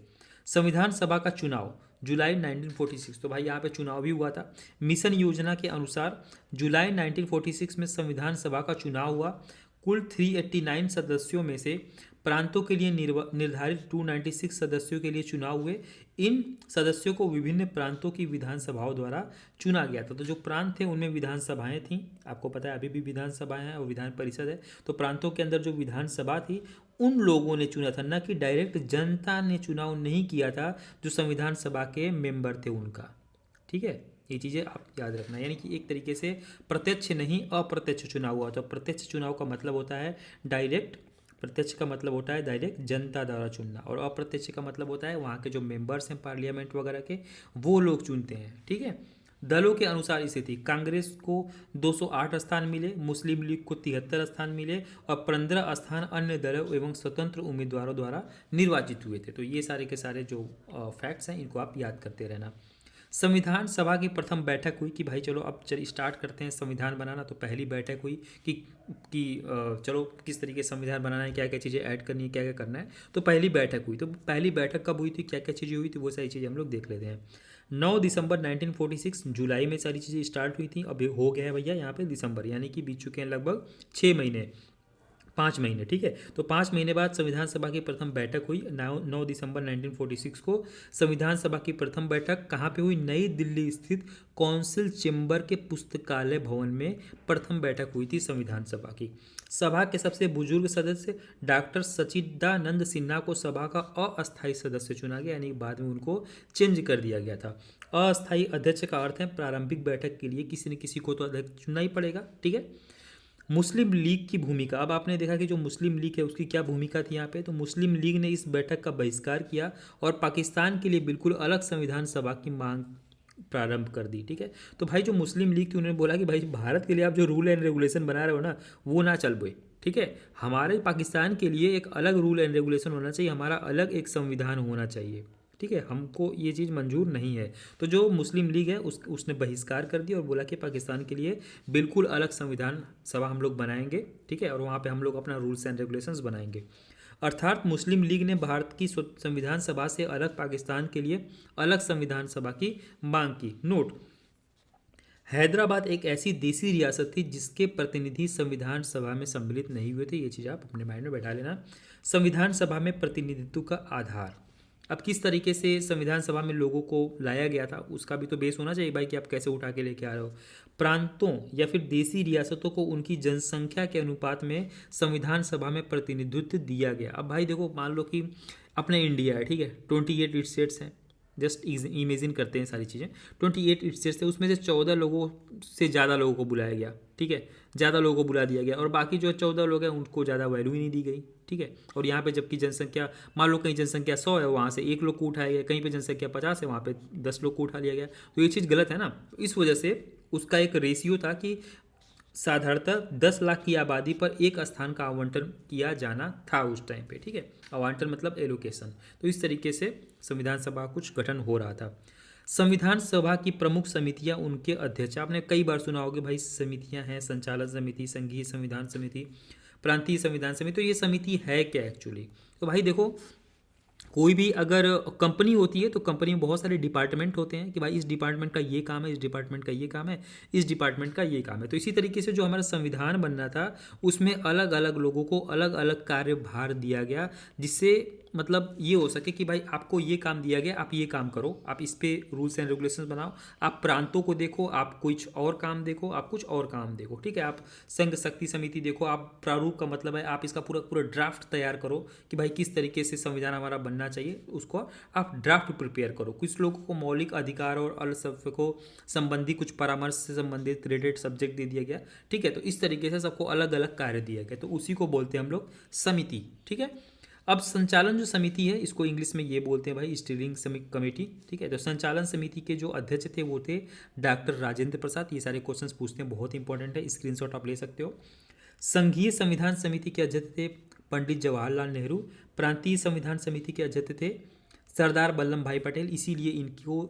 संविधान सभा का चुनाव जुलाई 1946, तो भाई यहाँ पे चुनाव भी हुआ था। मिशन योजना के अनुसार जुलाई 1946 में संविधान सभा का चुनाव हुआ। कुल 389 सदस्यों में से प्रांतों के लिए निर्धारित 296 सदस्यों के लिए चुनाव हुए। इन सदस्यों को विभिन्न प्रांतों की विधानसभाओं द्वारा चुना गया था। तो जो प्रांत थे उनमें विधानसभाएं थीं, आपको पता है अभी भी विधानसभाएं हैं और विधान परिषद है। तो प्रांतों के अंदर जो विधानसभा थी उन लोगों ने चुना था, न कि डायरेक्ट जनता ने चुनाव नहीं किया था जो संविधान सभा के मेंबर थे उनका, ठीक है। ये चीज़ें आप याद रखना, यानी कि एक तरीके से प्रत्यक्ष नहीं अप्रत्यक्ष चुनाव हुआ। तो प्रत्यक्ष चुनाव का मतलब होता है डायरेक्ट, प्रत्यक्ष का मतलब होता है डायरेक्ट जनता द्वारा चुनना, और अप्रत्यक्ष का मतलब होता है वहाँ के जो मेंबर्स हैं पार्लियामेंट वगैरह के, वो लोग चुनते हैं, ठीक है। दलों के अनुसार स्थिति, कांग्रेस को 208 स्थान मिले, मुस्लिम लीग को 73 स्थान मिले, और 15 स्थान अन्य दलों एवं स्वतंत्र उम्मीदवारों द्वारा निर्वाचित हुए थे। तो ये सारे के सारे जो फैक्ट्स हैं इनको आप याद करते रहना। संविधान सभा की प्रथम बैठक हुई कि भाई चलो अब चल स्टार्ट करते हैं संविधान बनाना। तो पहली बैठक हुई कि चलो किस तरीके से संविधान बनाना है, क्या क्या चीज़ें ऐड करनी है, क्या क्या करना है। तो पहली बैठक हुई। तो पहली बैठक कब हुई थी, क्या क्या चीज़ें हुई थी, वो सारी चीज़ें हम लोग देख लेते हैं। 9 दिसंबर 1946 जुलाई में सारी चीज़ें स्टार्ट हुई थी। अभी हो गया है भैया यहाँ पे दिसंबर, यानी कि बीत चुके हैं लगभग 6 महीने, 5 महीने, ठीक है। तो 5 महीने बाद संविधान सभा की प्रथम बैठक हुई 9 दिसंबर 1946 को। संविधान सभा की प्रथम बैठक कहाँ पे हुई, नई दिल्ली स्थित कौंसिल चेंबर के पुस्तकालय भवन में प्रथम बैठक हुई थी संविधान सभा की। सभा के सबसे बुजुर्ग सदस्य डॉक्टर सच्चिदानंद सिन्हा को सभा का अस्थायी सदस्य चुना गया, यानी बाद में उनको चेंज कर दिया गया था। अस्थायी अध्यक्ष का अर्थ है प्रारंभिक बैठक के लिए किसी न किसी को तो अध्यक्ष चुनना ही पड़ेगा, ठीक है। मुस्लिम लीग की भूमिका, अब आपने देखा कि जो मुस्लिम लीग है उसकी क्या भूमिका थी यहाँ पे। तो मुस्लिम लीग ने इस बैठक का बहिष्कार किया और पाकिस्तान के लिए बिल्कुल अलग संविधान सभा की मांग प्रारंभ कर दी, ठीक है। तो भाई जो मुस्लिम लीग थी उन्होंने बोला कि भाई भारत के लिए आप जो रूल एंड रेगुलेशन बना रहे हो ना, वो ना चल पाए, ठीक है। हमारे पाकिस्तान के लिए एक अलग रूल एंड रेगुलेशन होना चाहिए, हमारा अलग एक संविधान होना चाहिए, ठीक है। हमको ये चीज़ मंजूर नहीं है। तो जो मुस्लिम लीग है उसने बहिष्कार कर दिया और बोला कि पाकिस्तान के लिए बिल्कुल अलग संविधान सभा हम लोग बनाएंगे, ठीक है, और वहाँ पे हम लोग अपना रूल्स एंड रेगुलेशंस बनाएंगे। अर्थात मुस्लिम लीग ने भारत की संविधान सभा से अलग पाकिस्तान के लिए अलग संविधान सभा की मांग की। नोट, हैदराबाद एक ऐसी देसी रियासत थी जिसके प्रतिनिधि संविधान सभा में सम्मिलित नहीं हुए थे। ये चीज़ आप अपने माइंड में बैठा लेना। संविधान सभा में प्रतिनिधित्व का आधार, अब किस तरीके से संविधान सभा में लोगों को लाया गया था उसका भी तो बेस होना चाहिए भाई, कि आप कैसे उठा के लेके आ रहे हो। प्रांतों या फिर देसी रियासतों को उनकी जनसंख्या के अनुपात में संविधान सभा में प्रतिनिधित्व दिया गया। अब भाई देखो, मान लो कि अपने इंडिया है, ठीक है, 28 स्टेट्स हैं, जस्ट इमेजिन करते हैं सारी चीज़ें। 28 स्टेट्स थे, उसमें से 14 लोगों से ज़्यादा लोगों को बुलाया गया, ठीक है, ज़्यादा लोगों को बुला दिया गया, और बाकी जो 14 लोग हैं उनको ज़्यादा वैल्यू ही नहीं दी गई, ठीक है। और यहाँ पे जबकि जनसंख्या, मान लो कहीं जनसंख्या 100 है, वहाँ से 1 लोग को उठाया गया, कहीं पे जनसंख्या 50 है, वहाँ पे 10 लोग को उठा लिया गया। तो ये चीज़ गलत है ना। इस वजह से उसका एक रेशियो था कि साधारणतः 10 लाख की आबादी पर एक स्थान का आवंटन किया जाना था उस टाइम पे, ठीक है। आवंटन मतलब एलोकेशन। तो इस तरीके से संविधान सभा कुछ गठन हो रहा था। संविधान सभा की प्रमुख समितियां, उनके अध्यक्ष, आपने कई बार सुना होगा भाई, समितियां हैं, संचालन समिति, संघीय संविधान समिति, प्रांतीय संविधान समिति। तो ये समिति है क्या एक्चुअली। तो भाई देखो, कोई भी अगर कंपनी होती है तो कंपनी में बहुत सारे डिपार्टमेंट होते हैं कि भाई इस डिपार्टमेंट का ये काम है, इस डिपार्टमेंट का ये काम है, इस डिपार्टमेंट का ये काम है। तो इसी तरीके से जो हमारा संविधान बनना था उसमें अलग अलग लोगों को अलग अलग कार्यभार दिया गया, जिससे मतलब ये हो सके कि भाई आपको ये काम दिया गया, आप ये काम करो, आप इस पे रूल्स एंड रेगुलेशंस बनाओ, आप प्रांतों को देखो, आप कुछ और काम देखो, आप कुछ और काम देखो, ठीक है। आप संघ शक्ति समिति देखो, आप प्रारूप का मतलब है आप इसका पूरा पूरा ड्राफ्ट तैयार करो कि भाई किस तरीके से संविधान हमारा बनना चाहिए, उसको आप ड्राफ्ट प्रिपेयर करो। कुछ लोगों को मौलिक अधिकार और अल्पसंख्यकों संबंधी कुछ परामर्श से संबंधित रिलेटेड सब्जेक्ट दे दिया गया, ठीक है। तो इस तरीके से सबको अलग अलग कार्य दिया गया, तो उसी को बोलते हैं हम लोग समिति, ठीक है। अब संचालन जो समिति है इसको इंग्लिश में ये बोलते हैं भाई स्टीयरिंग कमेटी, ठीक है। तो संचालन समिति के जो अध्यक्ष थे वो थे डॉक्टर राजेंद्र प्रसाद। ये सारे क्वेश्चंस पूछते हैं, बहुत इंपॉर्टेंट है, स्क्रीनशॉट आप ले सकते हो। संघीय संविधान समिति के अध्यक्ष थे पंडित जवाहरलाल नेहरू। प्रांतीय संविधान समिति के अध्यक्ष थे सरदार वल्लभ भाई पटेल। इसीलिए इनको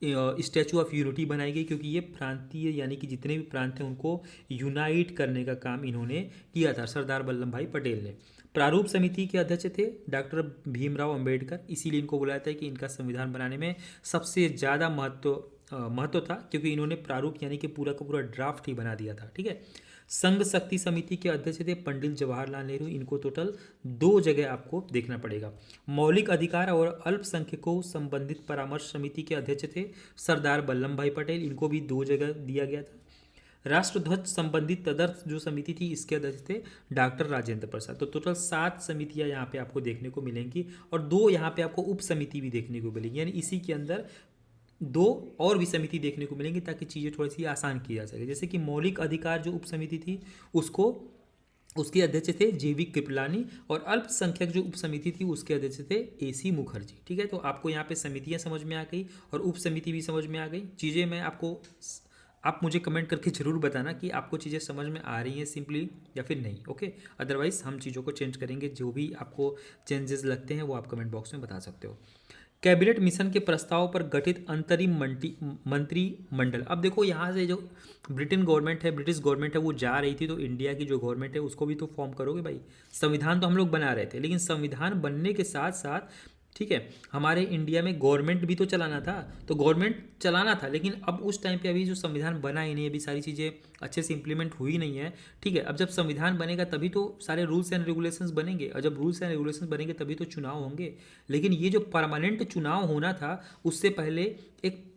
स्टैचू ऑफ यूनिटी बनाई गई, क्योंकि ये प्रांतीय यानी कि जितने भी प्रांत हैं उनको यूनाइट करने का काम इन्होंने किया था, सरदार वल्लभ भाई पटेल ने। प्रारूप समिति के अध्यक्ष थे डॉक्टर भीमराव अंबेडकर। इसीलिए इनको बुलाया था कि इनका संविधान बनाने में सबसे ज़्यादा महत्व था, क्योंकि इन्होंने प्रारूप यानी कि पूरा का पूरा ड्राफ्ट ही बना दिया था, ठीक है। संघ शक्ति समिति के अध्यक्ष थे पंडित जवाहरलाल नेहरू। इनको टोटल 2 जगह आपको देखना पड़ेगा। मौलिक अधिकार और अल्पसंख्यकों संबंधित परामर्श समिति के अध्यक्ष थे सरदार वल्लभ भाई पटेल। इनको भी 2 जगह दिया गया था। राष्ट्रध्वज संबंधित तदर्थ जो समिति थी इसके अध्यक्ष थे डॉक्टर राजेंद्र प्रसाद। तो टोटल 7 समितियां यहाँ पे आपको देखने को मिलेंगी, और 2 यहाँ पे आपको उप समिति भी देखने को मिलेंगी, यानी इसी के अंदर 2 और भी समिति देखने को मिलेंगी, ताकि चीज़ें थोड़ी सी आसान की जा सके। जैसे कि मौलिक अधिकार जो उप समिति थी उसके अध्यक्ष थे जेवी कृपलानी, और अल्पसंख्यक जो उप समिति थी उसके अध्यक्ष थे AC मुखर्जी, ठीक है। तो आपको यहाँ पे समितियाँ समझ में आ गई और उप समिति भी समझ में आ गई। चीज़ें मैं आपको, आप मुझे कमेंट करके ज़रूर बताना कि आपको चीज़ें समझ में आ रही हैं सिंपली या फिर नहीं, ओके। अदरवाइज़ हम चीज़ों को चेंज करेंगे, जो भी आपको चेंजेस लगते हैं वो आप कमेंट बॉक्स में बता सकते हो। कैबिनेट मिशन के प्रस्ताव पर गठित अंतरिम मंत्रिमंडल। अब देखो यहाँ से जो ब्रिटिश गवर्नमेंट है वो जा रही थी, तो इंडिया की जो गवर्नमेंट है उसको भी तो फॉर्म करोगे भाई। संविधान तो हम लोग बना रहे थे, लेकिन संविधान बनने के साथ साथ ठीक है हमारे इंडिया में गवर्नमेंट भी तो चलाना था, तो गवर्नमेंट चलाना था, लेकिन अब उस टाइम पे अभी जो संविधान बना ही नहीं, अभी सारी चीज़ें अच्छे से इंप्लीमेंट हुई नहीं है। ठीक है, अब जब संविधान बनेगा तभी तो सारे रूल्स एंड रेगुलेशंस बनेंगे, और जब रूल्स एंड रेगुलेशंस बनेंगे तभी तो चुनाव होंगे। लेकिन ये जो परमानेंट चुनाव होना था उससे पहले एक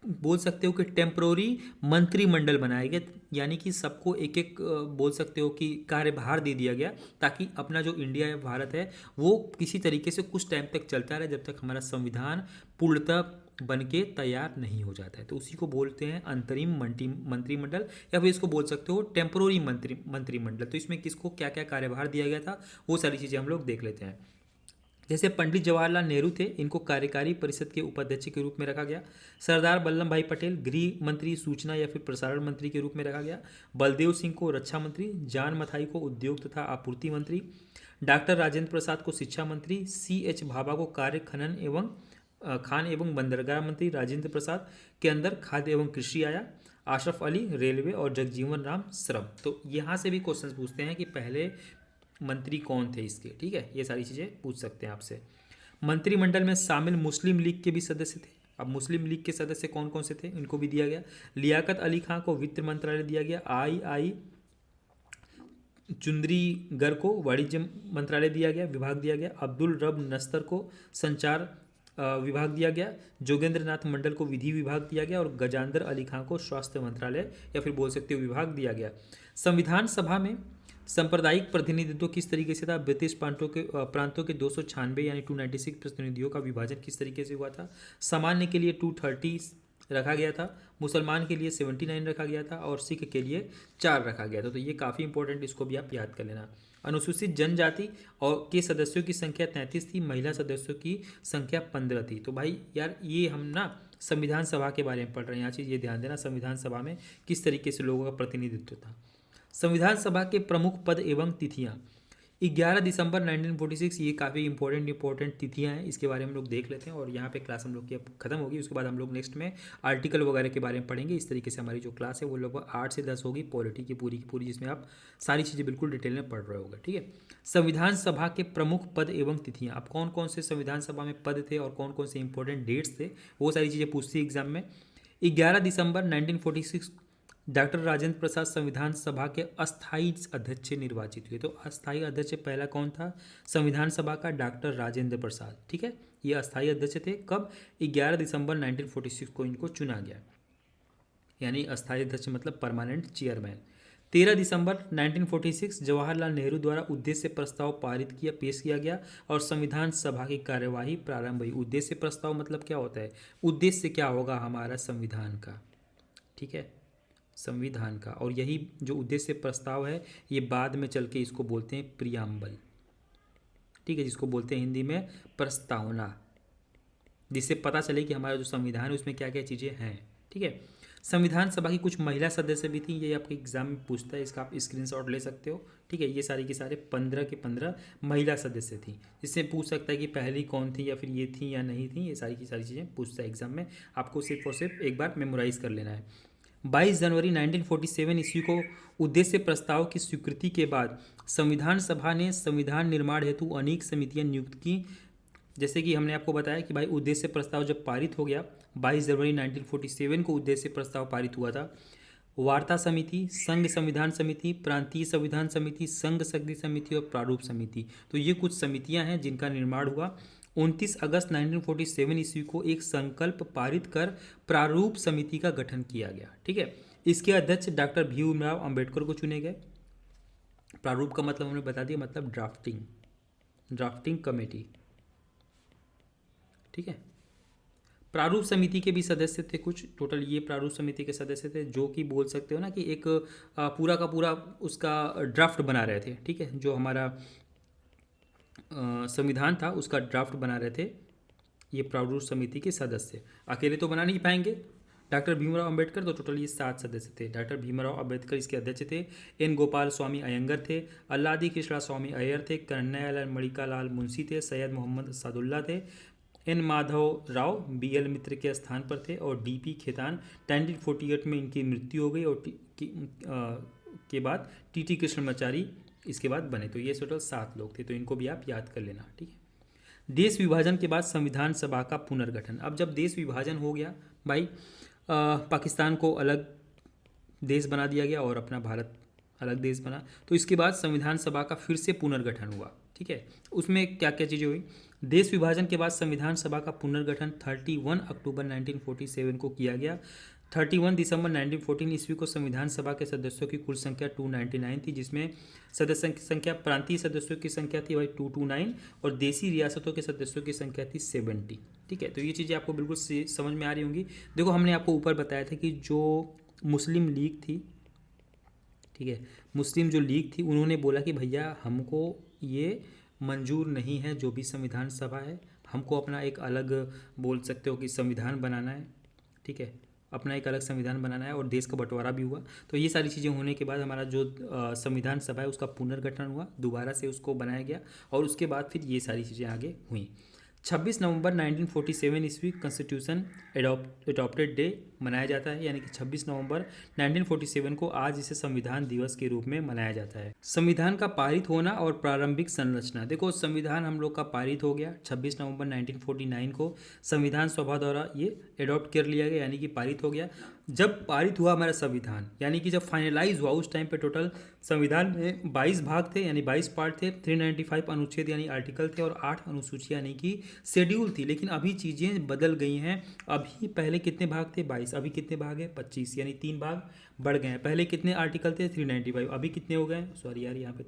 बोल सकते हो कि टेम्प्रोरी मंत्रिमंडल बनाया गया, यानी कि सबको एक एक बोल सकते हो कि कार्यभार दे दिया गया, ताकि अपना जो इंडिया है भारत है वो किसी तरीके से कुछ टाइम तक चलता रहे, जब तक हमारा संविधान पूर्णतः बन के तैयार नहीं हो जाता है। तो उसी को बोलते हैं अंतरिम मंत्रिमंडल, या फिर इसको बोल सकते हो टेम्प्रोरी मंत्रिमंडल। तो इसमें किसको क्या क्या कार्यभार दिया गया था वो सारी चीज़ें हम लोग देख लेते हैं। जैसे पंडित जवाहरलाल नेहरू थे, इनको कार्यकारी परिषद के उपाध्यक्ष के रूप में रखा गया। सरदार वल्लभ भाई पटेल गृह मंत्री, सूचना या फिर प्रसारण मंत्री के रूप में रखा गया। बलदेव सिंह को रक्षा मंत्री, जान मथाई को उद्योग तथा आपूर्ति मंत्री, डॉक्टर राजेंद्र प्रसाद को शिक्षा मंत्री, C.H. भाभा को कार्य खनन एवं खान एवं बंदरगाह मंत्री, राजेंद्र प्रसाद के अंदर खाद्य एवं कृषि आया, अशरफ अली रेलवे और जगजीवन राम श्रम। तो यहाँ से भी क्वेश्चन पूछते हैं कि पहले मंत्री कौन थे इसके, ठीक है, ये सारी चीज़ें पूछ सकते हैं आपसे। मंत्रिमंडल में शामिल मुस्लिम लीग के भी सदस्य थे। अब मुस्लिम लीग के सदस्य कौन कौन से थे इनको भी दिया गया। लियाकत अली खां को वित्त मंत्रालय दिया गया। आई चुंदरीगर को वाणिज्य मंत्रालय दिया गया, विभाग दिया गया। अब्दुल रब नस्तर को संचार विभाग दिया गया। जोगेंद्र नाथ मंडल को विधि विभाग दिया गया, और गजानंदर अली खां को स्वास्थ्य मंत्रालय या फिर बोल सकते हो विभाग दिया गया। संविधान सभा में सांप्रदायिक प्रतिनिधित्व किस तरीके से था। ब्रिटिश प्रांतों के 296 यानी 296 प्रतिनिधियों का विभाजन किस तरीके से हुआ था। सामान्य के लिए 230 रखा गया था, मुसलमान के लिए 79 रखा गया था, और सिख के लिए 4 रखा गया था। तो ये काफ़ी इंपॉर्टेंट, इसको भी आप याद कर लेना। अनुसूचित जनजाति और के सदस्यों की संख्या 33 थी, महिला सदस्यों की संख्या 15 थी। तो भाई यार ये हम ना संविधान सभा के बारे में पढ़ रहे हैं, यहाँ चीज़ ये ध्यान देना संविधान सभा में किस तरीके से लोगों का प्रतिनिधित्व था। संविधान सभा के प्रमुख पद एवं तिथियां। 11 दिसंबर 1946, ये काफ़ी इंपॉर्टेंट तिथियां हैं, इसके बारे में हम लोग देख लेते हैं, और यहाँ पे क्लास हम लोग की अब खत्म होगी। उसके बाद हम लोग नेक्स्ट में आर्टिकल वगैरह के बारे में पढ़ेंगे। इस तरीके से हमारी जो क्लास है वो लगभग 8 से 10 होगी, पॉलिटी की पूरी, जिसमें आप सारी चीज़ें बिल्कुल डिटेल में पढ़ रहे होगे। ठीक है, संविधान सभा के प्रमुख पद एवं तिथियाँ। अब कौन कौन से संविधान सभा में पद थे और कौन कौन से इंपॉर्टेंट डेट्स थे वो सारी चीज़ें पूछती है एग्जाम में। 11 दिसंबर 1946 डॉक्टर राजेंद्र प्रसाद संविधान सभा के अस्थायी अध्यक्ष निर्वाचित हुए। तो अस्थायी अध्यक्ष पहला कौन था संविधान सभा का, डॉक्टर राजेंद्र प्रसाद। ठीक है, ये अस्थायी अध्यक्ष थे। कब, 11 दिसंबर 1946 को इनको चुना गया, यानी अस्थायी अध्यक्ष मतलब परमानेंट चेयरमैन। 13 दिसंबर 1946 जवाहरलाल नेहरू द्वारा उद्देश्य प्रस्ताव पेश किया गया और संविधान सभा की कार्यवाही प्रारंभ हुई। उद्देश्य प्रस्ताव मतलब क्या होता है, उद्देश्य क्या होगा हमारा संविधान का, ठीक है, संविधान का। और यही जो उद्देश्य प्रस्ताव है ये बाद में चल के इसको बोलते हैं प्रियम्बल, ठीक है, जिसको बोलते हैं हिंदी में प्रस्तावना, जिससे पता चले कि हमारा जो संविधान है उसमें क्या क्या चीज़ें हैं। ठीक है, संविधान सभा की कुछ महिला सदस्य भी थी, ये आपके एग्जाम में पूछता है, इसका आप स्क्रीनशॉट ले सकते हो। ठीक है, ये सारे के सारे 15 के 15 महिला सदस्य थी, जिससे पूछ सकता है कि पहली कौन थी या फिर ये थी या नहीं थी, ये सारी की सारी चीज़ें पूछता है एग्जाम में। आपको सिर्फ और सिर्फ एक बार मेमोराइज कर लेना है। 22 जनवरी 1947 ईस्वी को उद्देश्य प्रस्ताव की स्वीकृति के बाद संविधान सभा ने संविधान निर्माण हेतु अनेक समितियां नियुक्त की। जैसे कि हमने आपको बताया कि भाई उद्देश्य प्रस्ताव जब पारित हो गया 22 जनवरी 1947 को उद्देश्य प्रस्ताव पारित हुआ था। वार्ता समिति, संघ संविधान समिति, प्रांतीय संविधान समिति, संघ शक्ति समिति और प्रारूप समिति, तो ये कुछ समितियां हैं जिनका निर्माण हुआ। 29 अगस्त 1947 ईस्वी को एक संकल्प पारित कर प्रारूप समिति का गठन किया गया। ठीक है, इसके अध्यक्ष डॉक्टर भीमराव अंबेडकर को चुने गए। प्रारूप का मतलब हमने बता दिया, मतलब ड्राफ्टिंग कमेटी। ठीक है, प्रारूप समिति के भी सदस्य थे कुछ, टोटल ये प्रारूप समिति के सदस्य थे जो कि बोल सकते हो ना कि एक पूरा का पूरा उसका ड्राफ्ट बना रहे थे। ठीक है, जो हमारा संविधान था उसका ड्राफ्ट बना रहे थे ये प्रारूप समिति के सदस्य। अकेले तो बना नहीं पाएंगे डॉक्टर भीमराव अंबेडकर, तो टोटल ये 7 सदस्य थे। डॉक्टर भीमराव अंबेडकर इसके अध्यक्ष थे। एन गोपाल स्वामी अयंगर थे। अल्लादी कृष्णा स्वामी अय्यर थे। कन्हैयालाल मणिकालाल मुंशी थे। सैयद मोहम्मद सादुल्ला थे। एन माधव राव BL मित्र के स्थान पर थे और DP खेतान 1948 में इनकी मृत्यु हो गई और के बाद TT कृष्णमाचारी इसके बाद बने। तो ये टोटल 7 लोग थे, तो इनको भी आप याद कर लेना, ठीक है। देश विभाजन के बाद संविधान सभा का पुनर्गठन। अब जब देश विभाजन हो गया भाई, पाकिस्तान को अलग देश बना दिया गया और अपना भारत अलग देश बना, तो इसके बाद संविधान सभा का फिर से पुनर्गठन हुआ, ठीक है। उसमें क्या क्या चीज़ें हुई। देश विभाजन के बाद संविधान सभा का पुनर्गठन 31 अक्टूबर 1947 को किया गया। 31 दिसंबर 1914 ईस्वी को संविधान सभा के सदस्यों की कुल संख्या 299 थी, जिसमें सदस्य संख्या प्रांतीय सदस्यों की संख्या थी भाई 229 और देसी रियासतों के सदस्यों की संख्या थी 70, ठीक है। तो ये चीज़ें आपको बिल्कुल समझ में आ रही होंगी। देखो हमने आपको ऊपर बताया था कि जो मुस्लिम लीग थी, ठीक है, मुस्लिम जो लीग थी, उन्होंने बोला कि भैया हमको ये मंजूर नहीं है जो भी संविधान सभा है, हमको अपना एक अलग बोल सकते हो कि संविधान बनाना है, ठीक है, अपना एक अलग संविधान बनाना है और देश का बंटवारा भी हुआ। तो ये सारी चीज़ें होने के बाद हमारा जो संविधान सभा है उसका पुनर्गठन हुआ, दोबारा से उसको बनाया गया और उसके बाद फिर ये सारी चीज़ें आगे हुई। 26 नवंबर 1947 ईस्वी कॉन्स्टिट्यूशन एडॉप्टेड डे मनाया जाता है, यानी कि 26 नवंबर 1947 को आज इसे संविधान दिवस के रूप में मनाया जाता है। संविधान का पारित होना और प्रारंभिक संरचना। देखो संविधान हम लोग का पारित हो गया 26 नवंबर 1949 को संविधान सभा द्वारा ये एडॉप्ट कर लिया गया, यानी कि पारित हो गया। जब पारित हुआ हमारा संविधान, यानी कि जब फाइनलाइज हुआ उस टाइम पे टोटल संविधान में 22 भाग थे, यानी 22 पार्ट थे, 395 अनुच्छेद यानी आर्टिकल थे और 8 अनुसूचियाँ यानी कि शेड्यूल थी। लेकिन अभी चीज़ें बदल गई हैं। अभी पहले कितने भाग थे 22, अभी कितने भाग है 25, यानी 3 भाग बढ़ गए हैं। पहले कितने आर्टिकल थे 395, अभी कितने हो गए, सॉरी यार यहाँ पे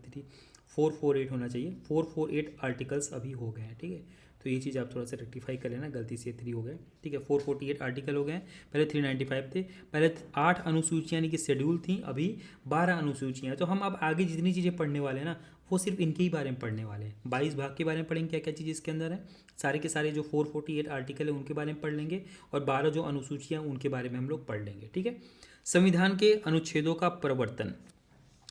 448 होना चाहिए, 448 आर्टिकल्स अभी हो गए हैं, ठीक है। तो ये चीज़ आप थोड़ा सा रेक्टिफाई कर लेना, गलती से 3 हो गए, ठीक है। 448 आर्टिकल हो गए, पहले 395 थे। पहले 8 अनुसूचियाँ यानी कि शेड्यूल थी, अभी 12 अनुसूचियाँ। तो हम अब आगे जितनी चीज़ें पढ़ने वाले हैं ना वो सिर्फ इनके ही बारे में पढ़ने वाले हैं। 22 भाग के बारे में पढ़ेंगे, क्या क्या चीज़ इसके अंदर है, सारे के सारे जो 448 आर्टिकल है उनके बारे में पढ़ लेंगे और 12 जो अनुसूचियाँ उनके बारे में हम लोग पढ़ लेंगे, ठीक है। संविधान के अनुच्छेदों का प्रवर्तन।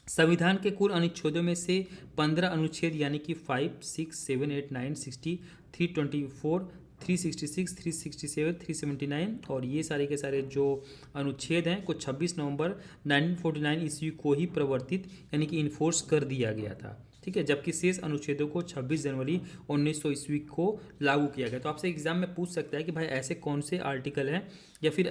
संविधान के कुल अनुच्छेदों में से 15 अनुच्छेद यानी कि 5, 6, 7, 8, 9, 60, 324, 366, 367, 379 और ये सारे के सारे जो अनुच्छेद हैं को 26 नवंबर 1949 ईस्वी को ही प्रवर्तित यानी कि इन्फोर्स कर दिया गया था, ठीक है। जबकि शेष अनुच्छेदों को 26 जनवरी 1900 ईस्वी को लागू किया गया। तो आपसे एग्जाम में पूछ सकता है कि भाई ऐसे कौन से आर्टिकल हैं या फिर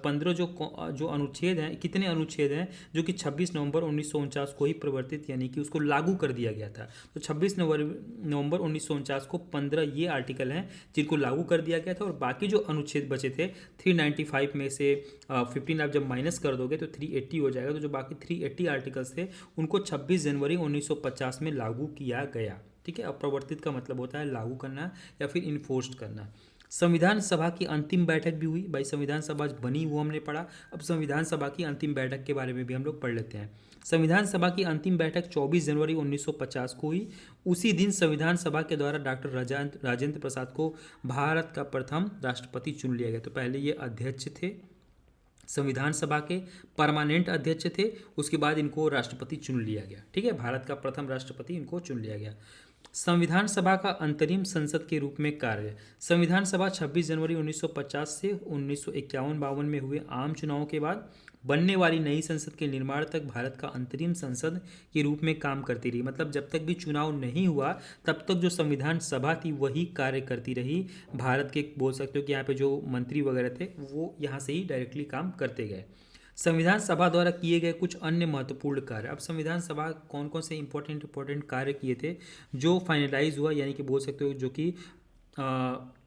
15 जो अनुच्छेद हैं, कितने अनुच्छेद हैं जो कि 26 नवंबर 1949 को ही प्रवर्तित यानी कि उसको लागू कर दिया गया था। तो 26 नवंबर 1949 को 15 ये आर्टिकल हैं जिनको लागू कर दिया गया था और बाकी जो अनुच्छेद बचे थे 395 में से 15 आप जब माइनस कर दोगे तो 380 हो जाएगा। तो जो बाकी 380 आर्टिकल्स थे उनको 26 जनवरी 1950 में लागू किया गया, ठीक है। अप्रवर्तित का मतलब होता है लागू करना या फिर इन्फोर्स्ड करना। संविधान सभा की अंतिम बैठक भी हुई भाई, संविधान सभा बनी वो हमने पढ़ा। अब संविधान सभा की अंतिम बैठक के बारे में भी हम लोग पढ़ लेते हैं। संविधान सभा की अंतिम बैठक 24 जनवरी 1950 को हुई। उसी दिन संविधान सभा के द्वारा डॉक्टर राजेंद्र प्रसाद को भारत का प्रथम राष्ट्रपति चुन लिया गया। तो पहले ये अध्यक्ष थे संविधान सभा के, परमानेंट अध्यक्ष थे, उसके बाद इनको राष्ट्रपति चुन लिया गया, ठीक है। भारत का प्रथम राष्ट्रपति इनको चुन लिया गया। संविधान सभा का अंतरिम संसद के रूप में कार्य। संविधान सभा 26 जनवरी 1950 से 1951-52 में हुए आम चुनावों के बाद बनने वाली नई संसद के निर्माण तक भारत का अंतरिम संसद के रूप में काम करती रही। मतलब जब तक भी चुनाव नहीं हुआ तब तक जो संविधान सभा थी वही कार्य करती रही। भारत के बोल सकते हो कि यहाँ पे जो मंत्री वगैरह थे वो यहाँ से ही डायरेक्टली काम करते गए। संविधान सभा द्वारा किए गए कुछ अन्य महत्वपूर्ण कार्य। अब संविधान सभा कौन कौन से इंपॉर्टेंट कार्य किए थे जो फाइनलाइज हुआ, यानी कि बोल सकते हो जो कि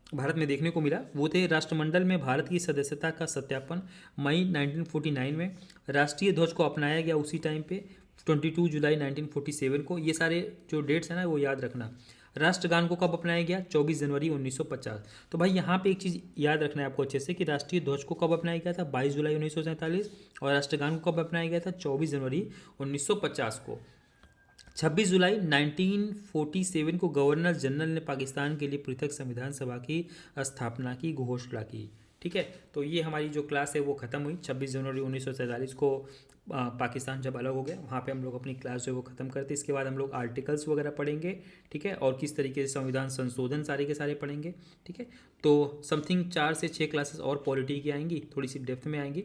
भारत में देखने को मिला, वो थे राष्ट्रमंडल में भारत की सदस्यता का सत्यापन मई 1949 में, राष्ट्रीय ध्वज को अपनाया गया उसी टाइम पे 22 जुलाई 1947 को। ये सारे जो डेट्स हैं ना वो याद रखना। राष्ट्रगान को कब अपनाया गया 24 जनवरी 1950। तो भाई यहाँ पे एक चीज़ याद रखना है आपको अच्छे से कि राष्ट्रीय ध्वज को कब अपनाया गया था 22 जुलाई 1947 और राष्ट्रगान को कब अपनाया गया था 24 जनवरी 1950 को। 26 जुलाई 1947 को गवर्नर जनरल ने पाकिस्तान के लिए पृथक संविधान सभा की स्थापना की घोषणा की, ठीक है। तो ये हमारी जो क्लास है वो ख़त्म हुई 26 जनवरी 1947 को। पाकिस्तान जब अलग हो गया वहाँ पे हम लोग अपनी क्लास जो है वो ख़त्म करते। इसके बाद हम लोग आर्टिकल्स वगैरह पढ़ेंगे, ठीक है, और किस तरीके से संविधान संशोधन सारे के सारे पढ़ेंगे, ठीक है। तो समथिंग 4 से 6 क्लासेस और पॉलिटी की आएंगी, थोड़ी सी डेप्थ में आएंगी।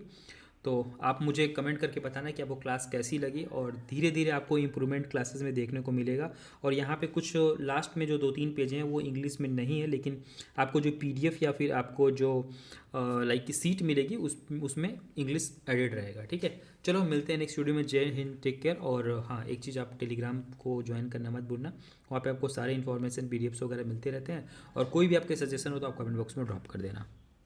तो आप मुझे कमेंट करके बताना कि आपको क्लास कैसी लगी, और धीरे धीरे आपको इम्प्रूवमेंट क्लासेस में देखने को मिलेगा। और यहाँ पे कुछ लास्ट में जो 2-3 पेज हैं वो इंग्लिश में नहीं है, लेकिन आपको जो पीडीएफ या फिर आपको जो लाइक की सीट मिलेगी उसमें इंग्लिश एडेड रहेगा, ठीक है। चलो मिलते हैं नेक्स्ट वीडियो में। जय हिंद, टेक केयर। और हाँ, एक चीज़, आप टेलीग्राम को ज्वाइन करना मत भूलना, वहाँ पे आपको सारे इन्फॉर्मेशन पीडीएफ्स वगैरह मिलते रहते हैं। और कोई भी आपके सजेशन हो तो आप कमेंट बॉक्स में ड्रॉप कर देना।